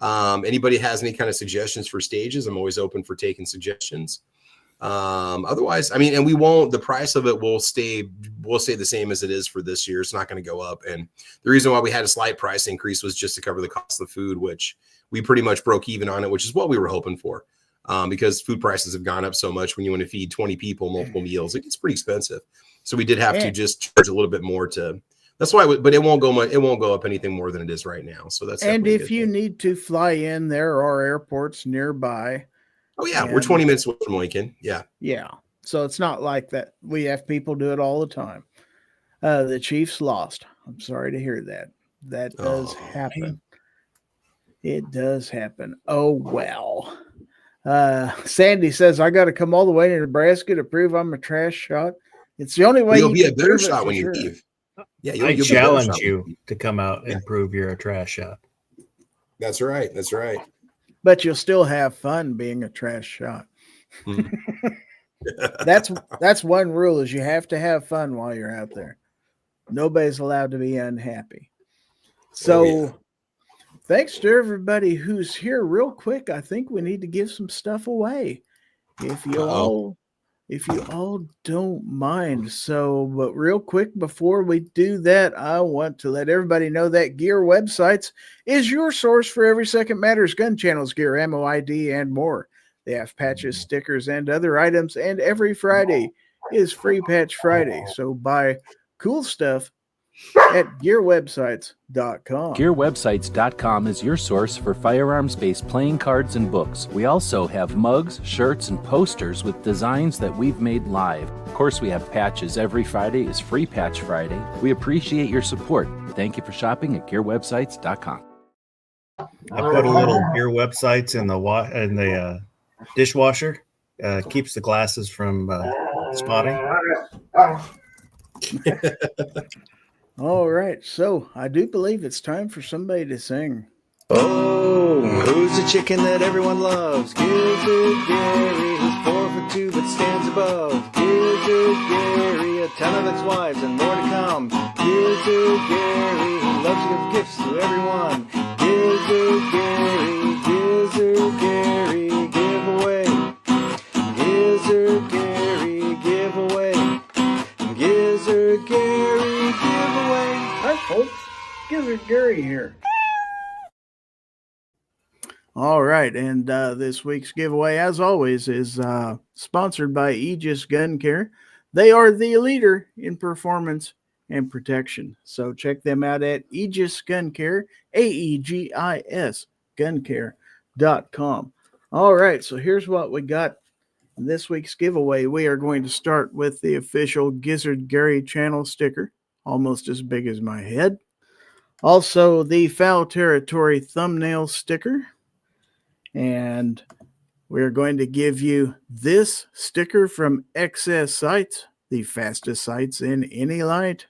Anybody has any kind of suggestions for stages, I'm always open for taking suggestions. Otherwise, and the price of it will stay the same as it is for this year. It's not going to go up. And the reason why we had a slight price increase was just to cover the cost of food, which we pretty much broke even on it, which is what we were hoping for. Because food prices have gone up so much when you want to feed 20 people multiple meals, it gets pretty expensive. So we did have to just charge a little bit more to. That's why, but it won't go it won't go up anything more than it is right now. So that's.
And if you need to fly in, there are airports nearby.
Oh yeah, we're 20 minutes away from Lincoln. Yeah.
Yeah. So it's not like that. We have people do it all the time. The Chiefs lost. I'm sorry to hear that. That does happen. Man. It does happen. Oh well. Sandy says I got to come all the way to Nebraska to prove I'm a trash shot. It's the only way
you'll be a better shot when you leave.
Yeah, I challenge you to come out and prove you're a trash shot.
That's right. That's right.
But you'll still have fun being a trash shot. Mm-hmm. That's one rule is you have to have fun while you're out there. Nobody's allowed to be unhappy. So thanks to everybody who's here. Real quick, I think we need to give some stuff away. If you all don't mind. So, but real quick, before we do that, I want to let everybody know that Gear Websites is your source for every second matters, gun channels, gear, ammo, ID, and more. They have patches, stickers, and other items, and every Friday is Free Patch Friday. So buy cool stuff at gearwebsites.com.
Gearwebsites.com is your source for firearms-based playing cards and books. We also have mugs, shirts, and posters with designs that we've made live. Of course, we have patches. Every Friday is Free Patch Friday. We appreciate your support. Thank you for shopping at gearwebsites.com.
I put a little Gear Websites in the dishwasher. Keeps the glasses from spotting.
All right, so I do believe it's time for somebody to sing.
Oh, who's the chicken that everyone loves? Gizzard Gary, who's 4'2" but stands above. Gizzard Gary, a ton of ex-wives and more to come. Gizzard Gary, who loves to give gifts to everyone. Gizzard Gary, giveaway. Gizzard Gary, giveaway. Gizzard Gary, giveaway.
Hi, folks. Gizzard Gary here. All right, and this week's giveaway, as always, is sponsored by Aegis Gun Care. They are the leader in performance and protection. So check them out at Aegis Gun Care, AEGIS guncare.com. All right, so here's what we got in this week's giveaway. We are going to start with the official Gizzard Gary channel sticker, almost as big as my head. Also, the Fowl Territory thumbnail sticker. And we're going to give you this sticker from XS Sights, the fastest sights in any light.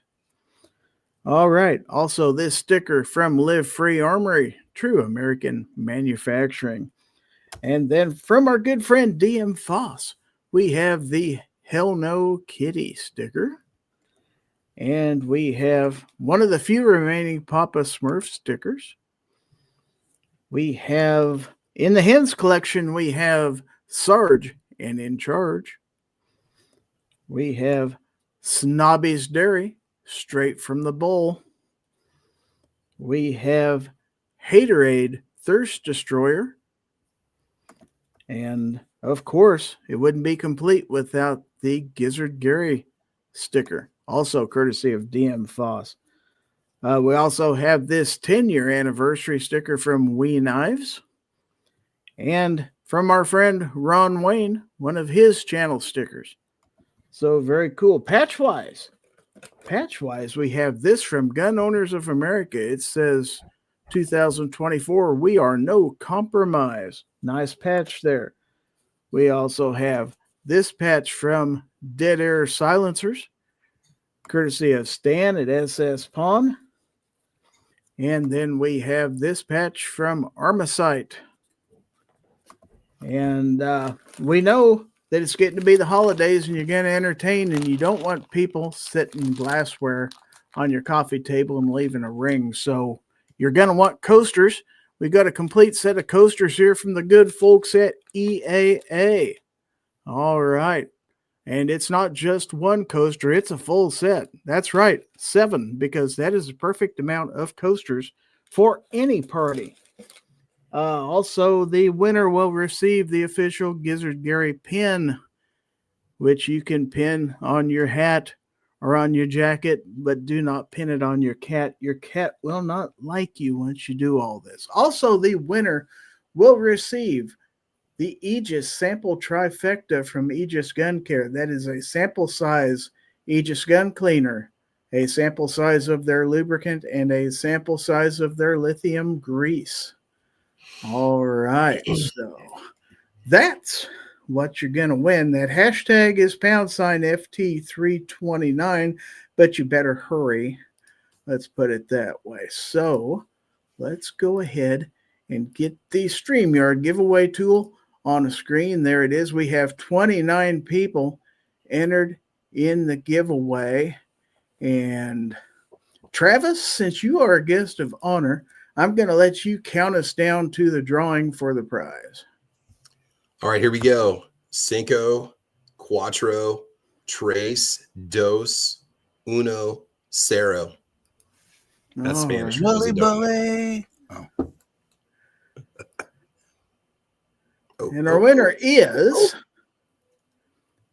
All right. Also, this sticker from Live Free Armory, true American manufacturing. And then from our good friend DM Foss, we have the Hell No Kitty sticker. And we have one of the few remaining Papa Smurf stickers. We have, in the Hens collection, we have Sarge and In Charge. We have Snobby's Dairy, straight from the bowl. We have Haterade Thirst Destroyer. And, of course, it wouldn't be complete without the Gizzard Gary sticker, also courtesy of DM Foss. We also have this 10-year anniversary sticker from Wee Knives. And from our friend Ron Wayne, one of his channel stickers. So very cool. Patch-wise, we have this from Gun Owners of America. It says 2024, we are no compromise. Nice patch there. We also have this patch from Dead Air Silencers, courtesy of Stan at SS Pawn. And then we have this patch from Armasight. And we know that it's getting to be the holidays and you're going to entertain, and you don't want people sitting glassware on your coffee table and leaving a ring. So you're going to want coasters. We got a complete set of coasters here from the good folks at EAA. All right. And it's not just one coaster, it's a full set. That's right, 7, because that is the perfect amount of coasters for any party. Also, the winner will receive the official Gizzard Gary pin, which you can pin on your hat or on your jacket, but do not pin it on your cat. Your cat will not like you once you do all this. Also, the winner will receive the Aegis sample trifecta from Aegis Gun Care. That is a sample size Aegis gun cleaner, a sample size of their lubricant, and a sample size of their lithium grease. All right, so that's what you're going to win. That hashtag is #FT329, but you better hurry. Let's put it that way. So let's go ahead and get the StreamYard giveaway tool on the screen. There it is. We have 29 people entered in the giveaway. And Travis, since you are a guest of honor, I'm going to let you count us down to the drawing for the prize.
All right, here we go. Cinco, Cuatro, Tres, Dos, Uno, Cero. That's Spanish.
Right.
Bully, bully.
And our winner is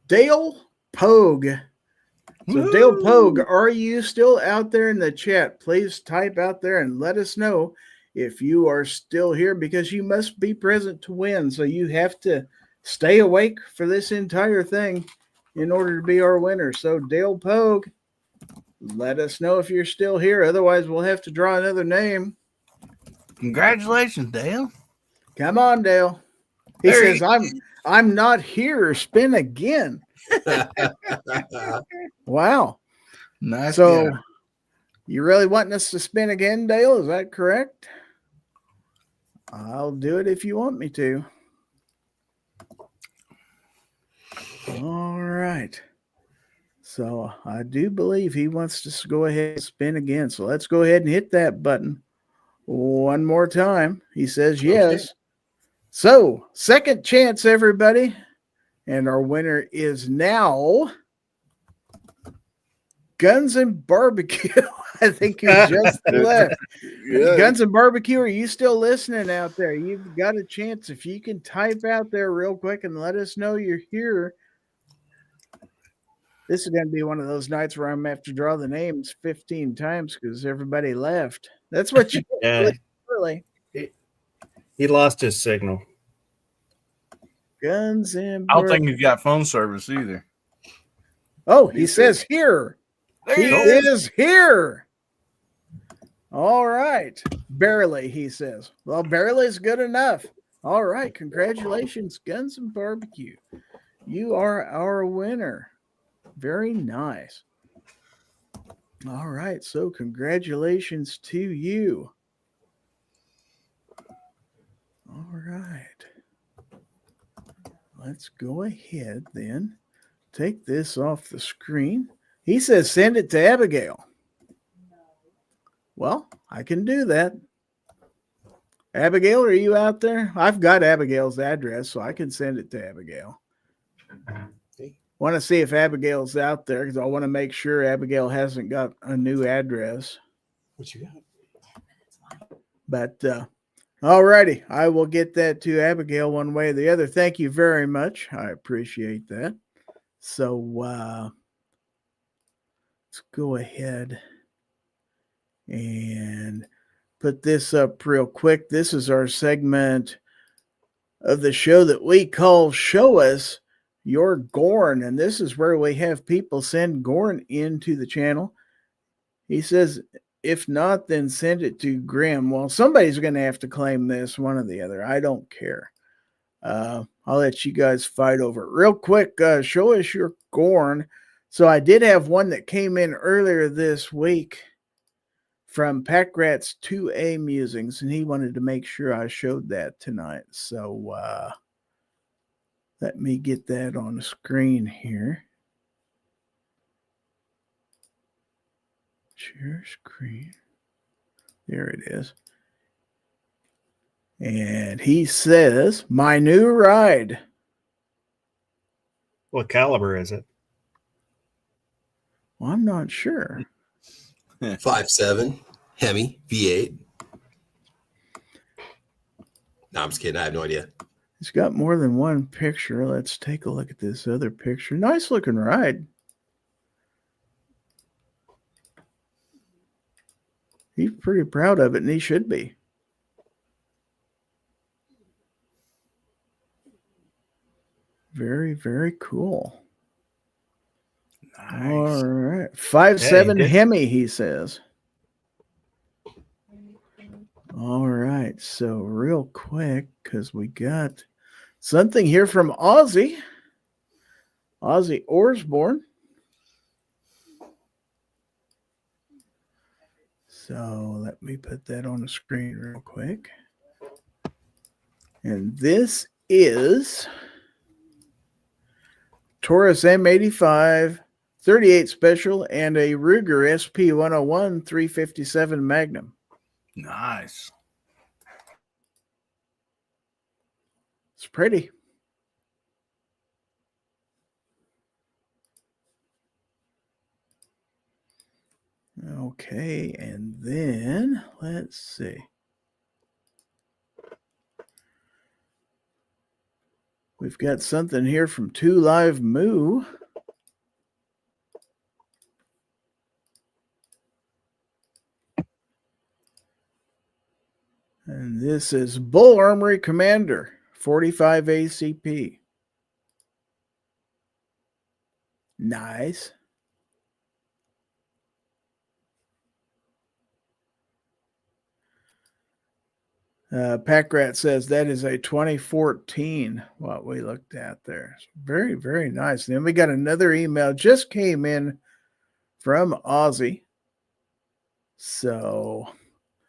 Dale Pogue. So Dale Pogue, are you still out there in the chat? Please type out there and let us know if you are still here, because you must be present to win. So you have to stay awake for this entire thing in order to be our winner. So Dale Pogue, let us know if you're still here. Otherwise, we'll have to draw another name.
Congratulations, Dale.
Come on, Dale. He says, I'm not here. Spin again. Wow.
Nice.
So you really wanting us to spin again, Dale? Is that correct? I'll do it if you want me to. All right. So I do believe he wants us to go ahead and spin again. So let's go ahead and hit that button one more time. He says yes. Okay. So second chance, everybody. And our winner is now Guns and Barbecue. I think you just left. Yeah. Guns and Barbecue, are you still listening out there? You've got a chance. If you can type out there real quick and let us know you're here. This is going to be one of those nights where I'm going to have to draw the names 15 times because everybody left. That's what you get. Really.
He lost his signal.
Guns and
I don't think he's got phone service either.
Oh, he says here. He is here. All right. Barely, he says. Well, barely is good enough. All right. Congratulations, Guns and Barbecue. You are our winner. Very nice. All right. So congratulations to you. All right. Let's go ahead then. Take this off the screen. He says send it to Abigail. Well, I can do that. Abigail, are you out there? I've got Abigail's address, so I can send it to Abigail. Want to see if Abigail's out there because I want to make sure Abigail hasn't got a new address.
What you got?
But all righty, I will get that to Abigail one way or the other. Thank you very much. I appreciate that. So let's go ahead and put this up real quick. This is our segment of the show that we call Show Us Your Gorn. And this is where we have people send Gorn into the channel. He says, if not, then send it to Grim. Well, somebody's going to have to claim this, one or the other. I don't care. I'll let you guys fight over it. Real quick, show us your Gorn. So I did have one that came in earlier this week from Packrat's 2A Musings, and he wanted to make sure I showed that tonight. So let me get that on the screen here. Share screen. There it is. And he says, my new ride.
What caliber is it?
Well, I'm not sure.
5.7 Hemi V8. No, I'm just kidding. I have no idea.
It's got more than one picture. Let's take a look at this other picture. Nice looking ride. He's pretty proud of it, and he should be. Very, very cool.
Nice.
All right. 5'7"
Yeah,
Hemi, he says. All right. So real quick, because we got something here from Ozzy Orsborn. So let me put that on the screen real quick. And this is Taurus M85 38 Special and a Ruger SP101 357 Magnum.
Nice.
It's pretty. Okay, and then let's see. We've got something here from 2 Live Moo. And this is Bull Armory Commander 45 ACP. Nice. Packrat says that is a 2014, what we looked at there. Very, very nice. And then we got another email just came in from Ozzy. So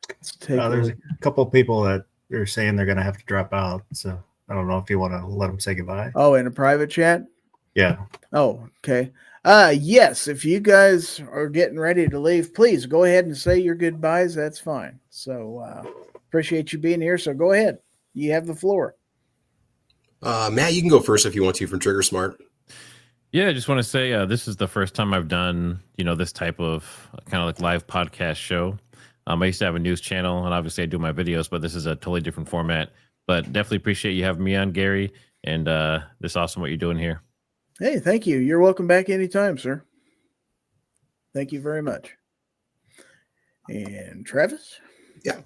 let's take
there's a couple of people that are saying they're going to have to drop out. So I don't know if you want to let them say goodbye.
Oh, in a private chat?
Yeah.
Oh, okay. Yes, if you guys are getting ready to leave, please go ahead and say your goodbyes. That's fine. So appreciate you being here. So go ahead. You have the floor.
Matt, you can go first if you want to from Trigger Smart.
Yeah, I just want to say this is the first time I've done, this type of kind of like live podcast show. I used to have a news channel, and obviously I do my videos, but this is a totally different format. But definitely appreciate you having me on, Gary, and this awesome what you're doing here.
Hey, thank you. You're welcome back anytime, sir. Thank you very much. And Travis?
Yeah.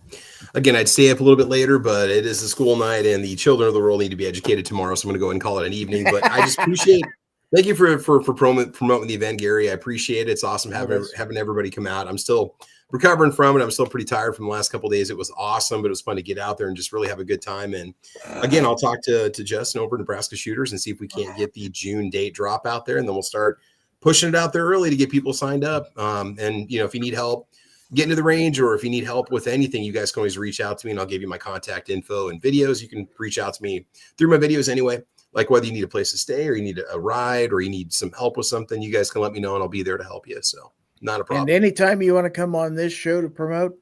Again, I'd stay up a little bit later, but it is a school night, and the children of the world need to be educated tomorrow, so I'm going to go ahead and call it an evening. But I just appreciate thank you for promoting the event, Gary. I appreciate it. It's awesome having everybody come out. I'm still recovering from it. I'm still pretty tired from the last couple of days. It was awesome, but it was fun to get out there and just really have a good time. And again, I'll talk to Justin over at Nebraska Shooters and see if we can't get the June date drop out there, and then we'll start pushing it out there early to get people signed up. And if you need help getting to the range, or if you need help with anything, you guys can always reach out to me, and I'll give you my contact info and videos. You can reach out to me through my videos anyway. Like whether you need a place to stay, or you need a ride, or you need some help with something, you guys can let me know, and I'll be there to help you. So not a problem.
And anytime you want to come on this show to promote,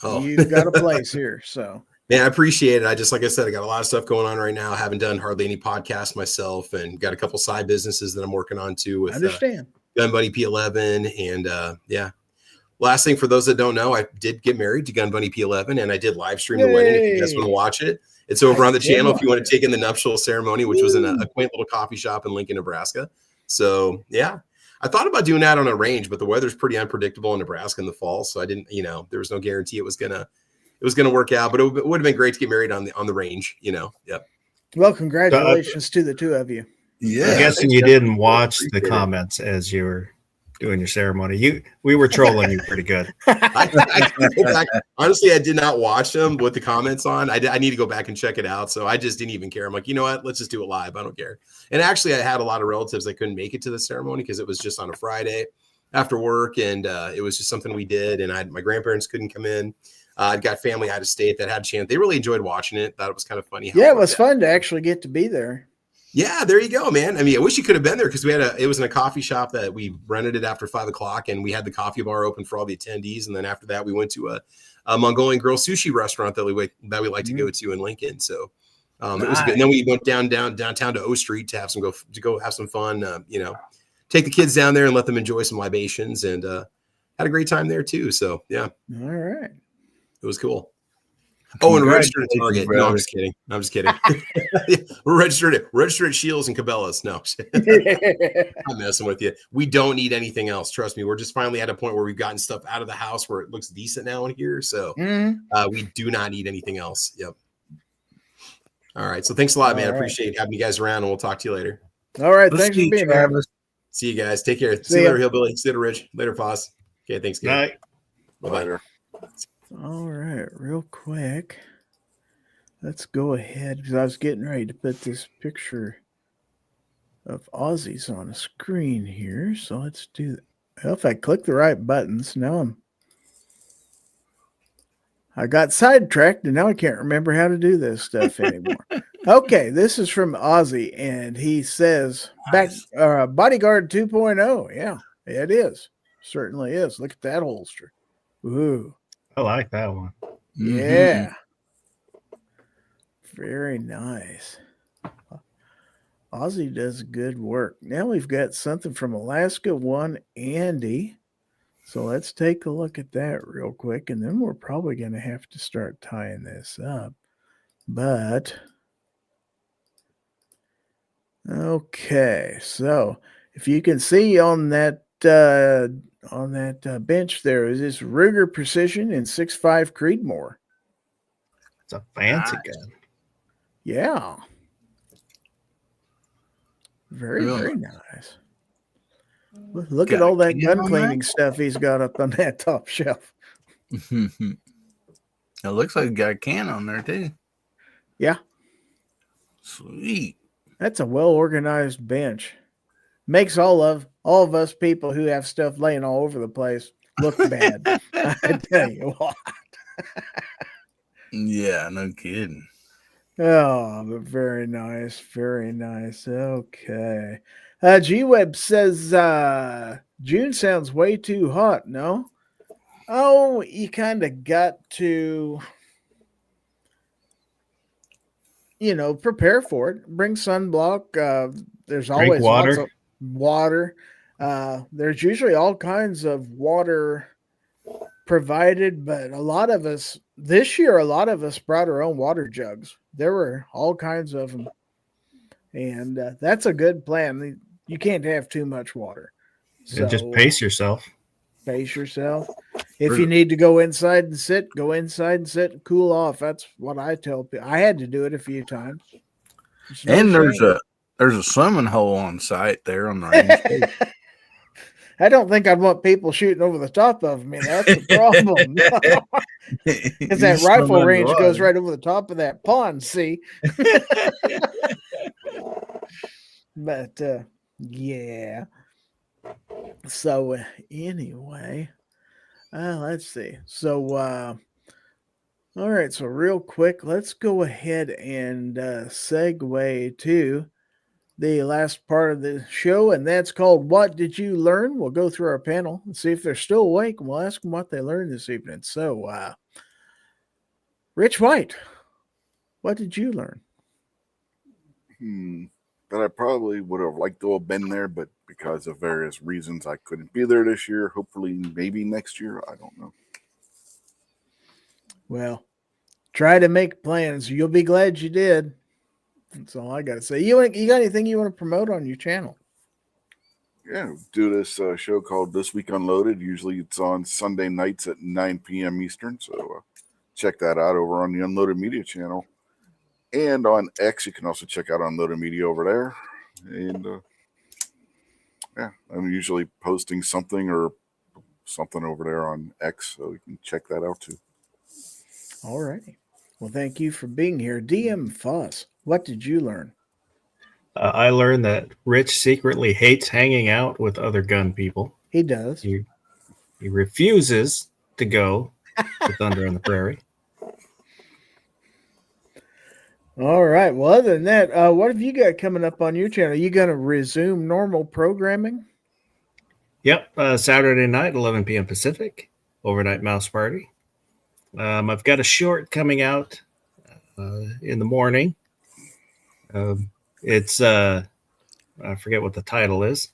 you've got a place here. So
man, I appreciate it. Like I said, I got a lot of stuff going on right now. I haven't done hardly any podcasts myself, and got a couple side businesses that I'm working on too with Gun Bunny P11. And yeah. Last thing, for those that don't know, I did get married to Gun Bunny P11, and I did live stream the wedding. If you guys want to watch it, it's over on the channel if you want to take in the nuptial ceremony, which was in a quaint little coffee shop in Lincoln, Nebraska. So yeah, I thought about doing that on a range, but the weather's pretty unpredictable in Nebraska in the fall, so I didn't. There was no guarantee it was gonna work out. But it would have been great to get married on the range. Yep.
Well, congratulations to the two of you.
Yeah,
I'm guessing you didn't watch the comments as you were doing your ceremony. We were trolling you pretty good.
I go back. Honestly, I did not watch them with the comments on. I need to go back and check it out. So I just didn't even care. I'm like, you know what? Let's just do it live. I don't care. And actually, I had a lot of relatives that couldn't make it to the ceremony because it was just on a Friday after work, and it was just something we did. And my grandparents couldn't come in. I've got family out of state that had a chance. They really enjoyed watching it. Thought it was kind of funny.
Yeah, it was fun to actually get to be there.
Yeah, there you go, man. I mean, I wish you could have been there because it was in a coffee shop that we rented it after 5 o'clock, and we had the coffee bar open for all the attendees. And then after that, we went to a Mongolian grill sushi restaurant that we like to go to in Lincoln. So it was good. And then we went downtown to O Street to go have some fun. Take the kids down there and let them enjoy some libations, and had a great time there too. So yeah,
all right,
it was cool. Oh, and registered at Target.
Brother.
No, I'm just kidding. I'm just kidding. We're registered at Shields and Cabela's. No, I'm messing with you. We don't need anything else. Trust me. We're just finally at a point where we've gotten stuff out of the house where it looks decent now in here. So we do not need anything else. Yep. All right. So thanks a lot, man. I appreciate having you guys around, and we'll talk to you later.
All right. Thanks for being here.
See you guys. Take care. See you later, Hillbilly. See you later, Rich. Later, Foss. Okay. Thanks, guys. Bye-bye.
All right, real quick. Let's go ahead because I was getting ready to put this picture of Aussies on a screen here. So let's do that. Well, if I click the right buttons, now I got sidetracked and now I can't remember how to do this stuff anymore. Okay, this is from Aussie and he says Bodyguard 2.0. Yeah, it is. Certainly is. Look at that holster. Ooh.
I like that one.
Yeah. Very nice. Aussie does good work. Now we've got something from Alaska One Andy. So let's take a look at that real quick. And then we're probably going to have to start tying this up. But, okay. So if you can see on that bench there is this Ruger Precision in 6.5 Creedmoor.
It's a fancy gun.
Yeah. Very nice. Look at all that gun cleaning stuff he's got up on that top shelf.
It looks like he got a can on there too.
Yeah.
Sweet.
That's a well-organized bench. Makes all of us people who have stuff laying all over the place look bad. I tell you what.
Yeah, no kidding.
Oh, but very nice. Very nice. Okay. G-Web says June sounds way too hot, no? Oh, you kind of got to, prepare for it. Bring sunblock. There's always lots of water. There's usually all kinds of water provided, but a lot of us brought our own water jugs. There were all kinds of them, and that's a good plan. You can't have too much water. So
just pace yourself.
Pace yourself. If you need to go inside and sit, and cool off. That's what I tell people. I had to do it a few times.
And there's a swimming hole on site there on the range.
I don't think I'd want people shooting over the top of me. That's the problem. Because that rifle range goes right over the top of that pond, see? But, yeah. So, anyway, let's see. So, all right. So, real quick, let's go ahead and segue to the last part of the show, and that's called What Did You Learn? We'll go through our panel and see if they're still awake, and we'll ask them what they learned this evening. So, Rich White, what did you learn?
That I probably would have liked to have been there, but because of various reasons, I couldn't be there this year. Hopefully, maybe next year. I don't know.
Well, try to make plans. You'll be glad you did. That's all I got to say. You got anything you want to promote on your channel?
Yeah, do this show called This Week Unloaded. Usually it's on Sunday nights at 9 p.m. Eastern. So check that out over on the Unloaded Media channel. And on X, you can also check out Unloaded Media over there. And yeah, I'm usually posting something over there on X. So you can check that out too.
All righty. Well, thank you for being here. DM Foss, what did you learn?
I learned that Rich secretly hates hanging out with other gun people.
He does.
He refuses to go to Thunder on the Prairie.
All right. Well, other than that, what have you got coming up on your channel? Are you going to resume normal programming?
Yep. Saturday night, 11 p.m. Pacific, overnight mouse party. I've got a short coming out in the morning. It's I forget what the title is,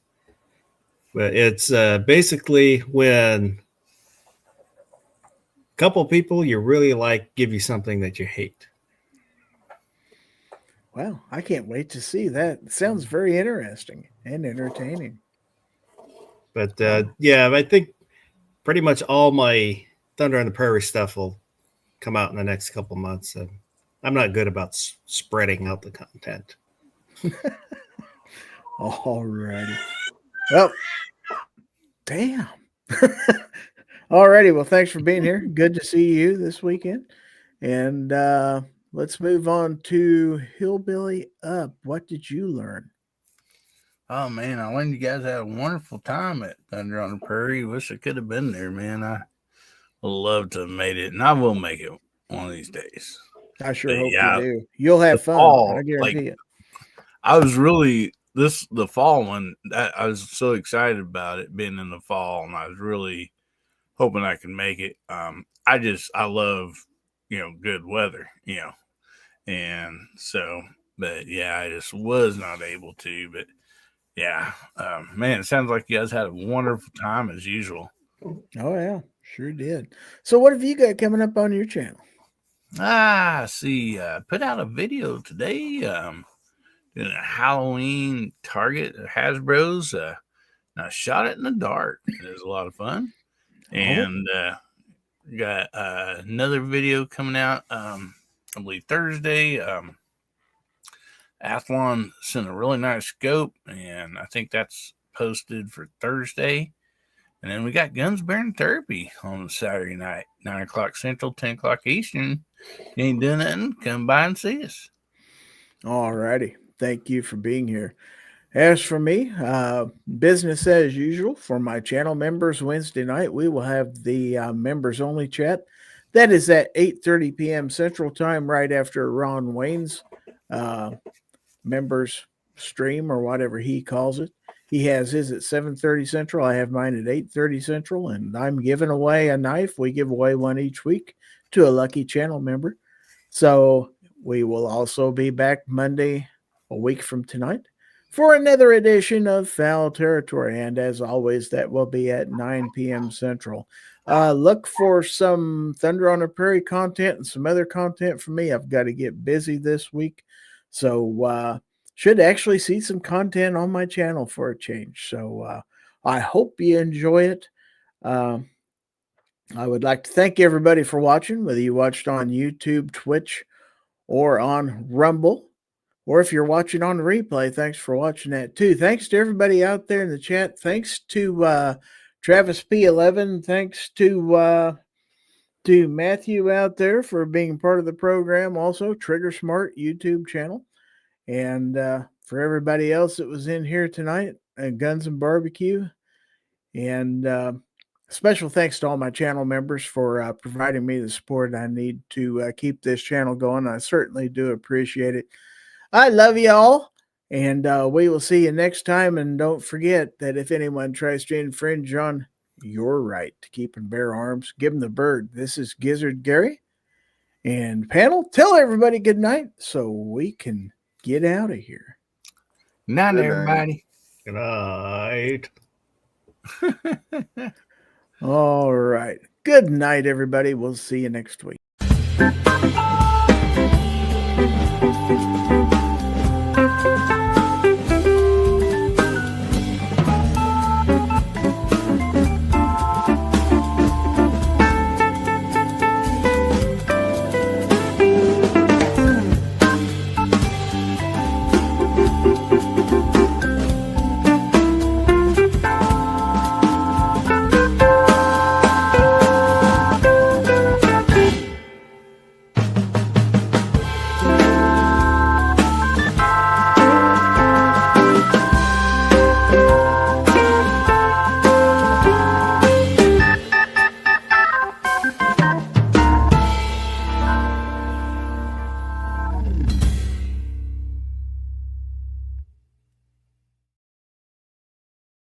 but it's basically when couple people you really like give you something that you hate.
Well, I can't wait to see that. It sounds very interesting and entertaining.
But yeah, I think pretty much all my Thunder on the Prairie stuff will come out in the next couple months. I'm not good about spreading out the content.
All righty. Well, damn. All righty. Well, thanks for being here. Good to see you this weekend. And let's move on to Hillbilly Up. What did you learn?
Oh, man, I learned you guys had a wonderful time at Thunder on the Prairie. Wish I could have been there, man. I would love to have made it, and I will make it one of these days.
I sure hope you do. You'll have fun. I guarantee it.
I was really the fall one. I was so excited about it being in the fall, and I was really hoping I could make it. I love good weather, and so, but yeah, I just was not able to. But yeah, man, it sounds like you guys had a wonderful time as usual.
Oh yeah, sure did. So what have you got coming up on your channel?
See, put out a video today, doing a Halloween Target at Hasbro's. And I shot it in the dark. It was a lot of fun. And got another video coming out, I believe Thursday. Athlon sent a really nice scope, and I think that's posted for Thursday. And then we got Guns Bearing Therapy on Saturday night, 9 o'clock Central, 10 o'clock Eastern. You ain't doing nothing, come by and see us.
All righty. Thank you for being here. As for me, business as usual for my channel members. Wednesday night, we will have the members only chat. That is at 8:30 p.m. Central Time, right after Ron Wayne's members stream, or whatever he calls it. He has his at 7:30 Central. I have mine at 8:30 Central, and I'm giving away a knife. We give away one each week to a lucky channel member. So we will also be back Monday, a week from tonight, for another edition of Fowl Territory. And as always, that will be at 9 p.m. Central. Look for some Thunder on the Prairie content and some other content from me. I've got to get busy this week. So should actually see some content on my channel for a change. So I hope you enjoy it. I would like to thank everybody for watching, whether you watched on YouTube, Twitch, or on Rumble. Or if you're watching on the replay, thanks for watching that too. Thanks to everybody out there in the chat. Thanks to Travis P11. Thanks to Matthew out there for being part of the program. Also, Trigger Smart YouTube channel. And for everybody else that was in here tonight, Guns and Barbecue. And special thanks to all my channel members for providing me the support I need to keep this channel going. I certainly do appreciate it. I love you all, and we will see you next time. And don't forget that if anyone tries to infringe on your right to keep and bear arms, give them the bird. This is Gizzard Gary. And panel, tell everybody good night so we can get out of here.
Night, everybody.
Good night.
All right. Good night, everybody. We'll see you next week.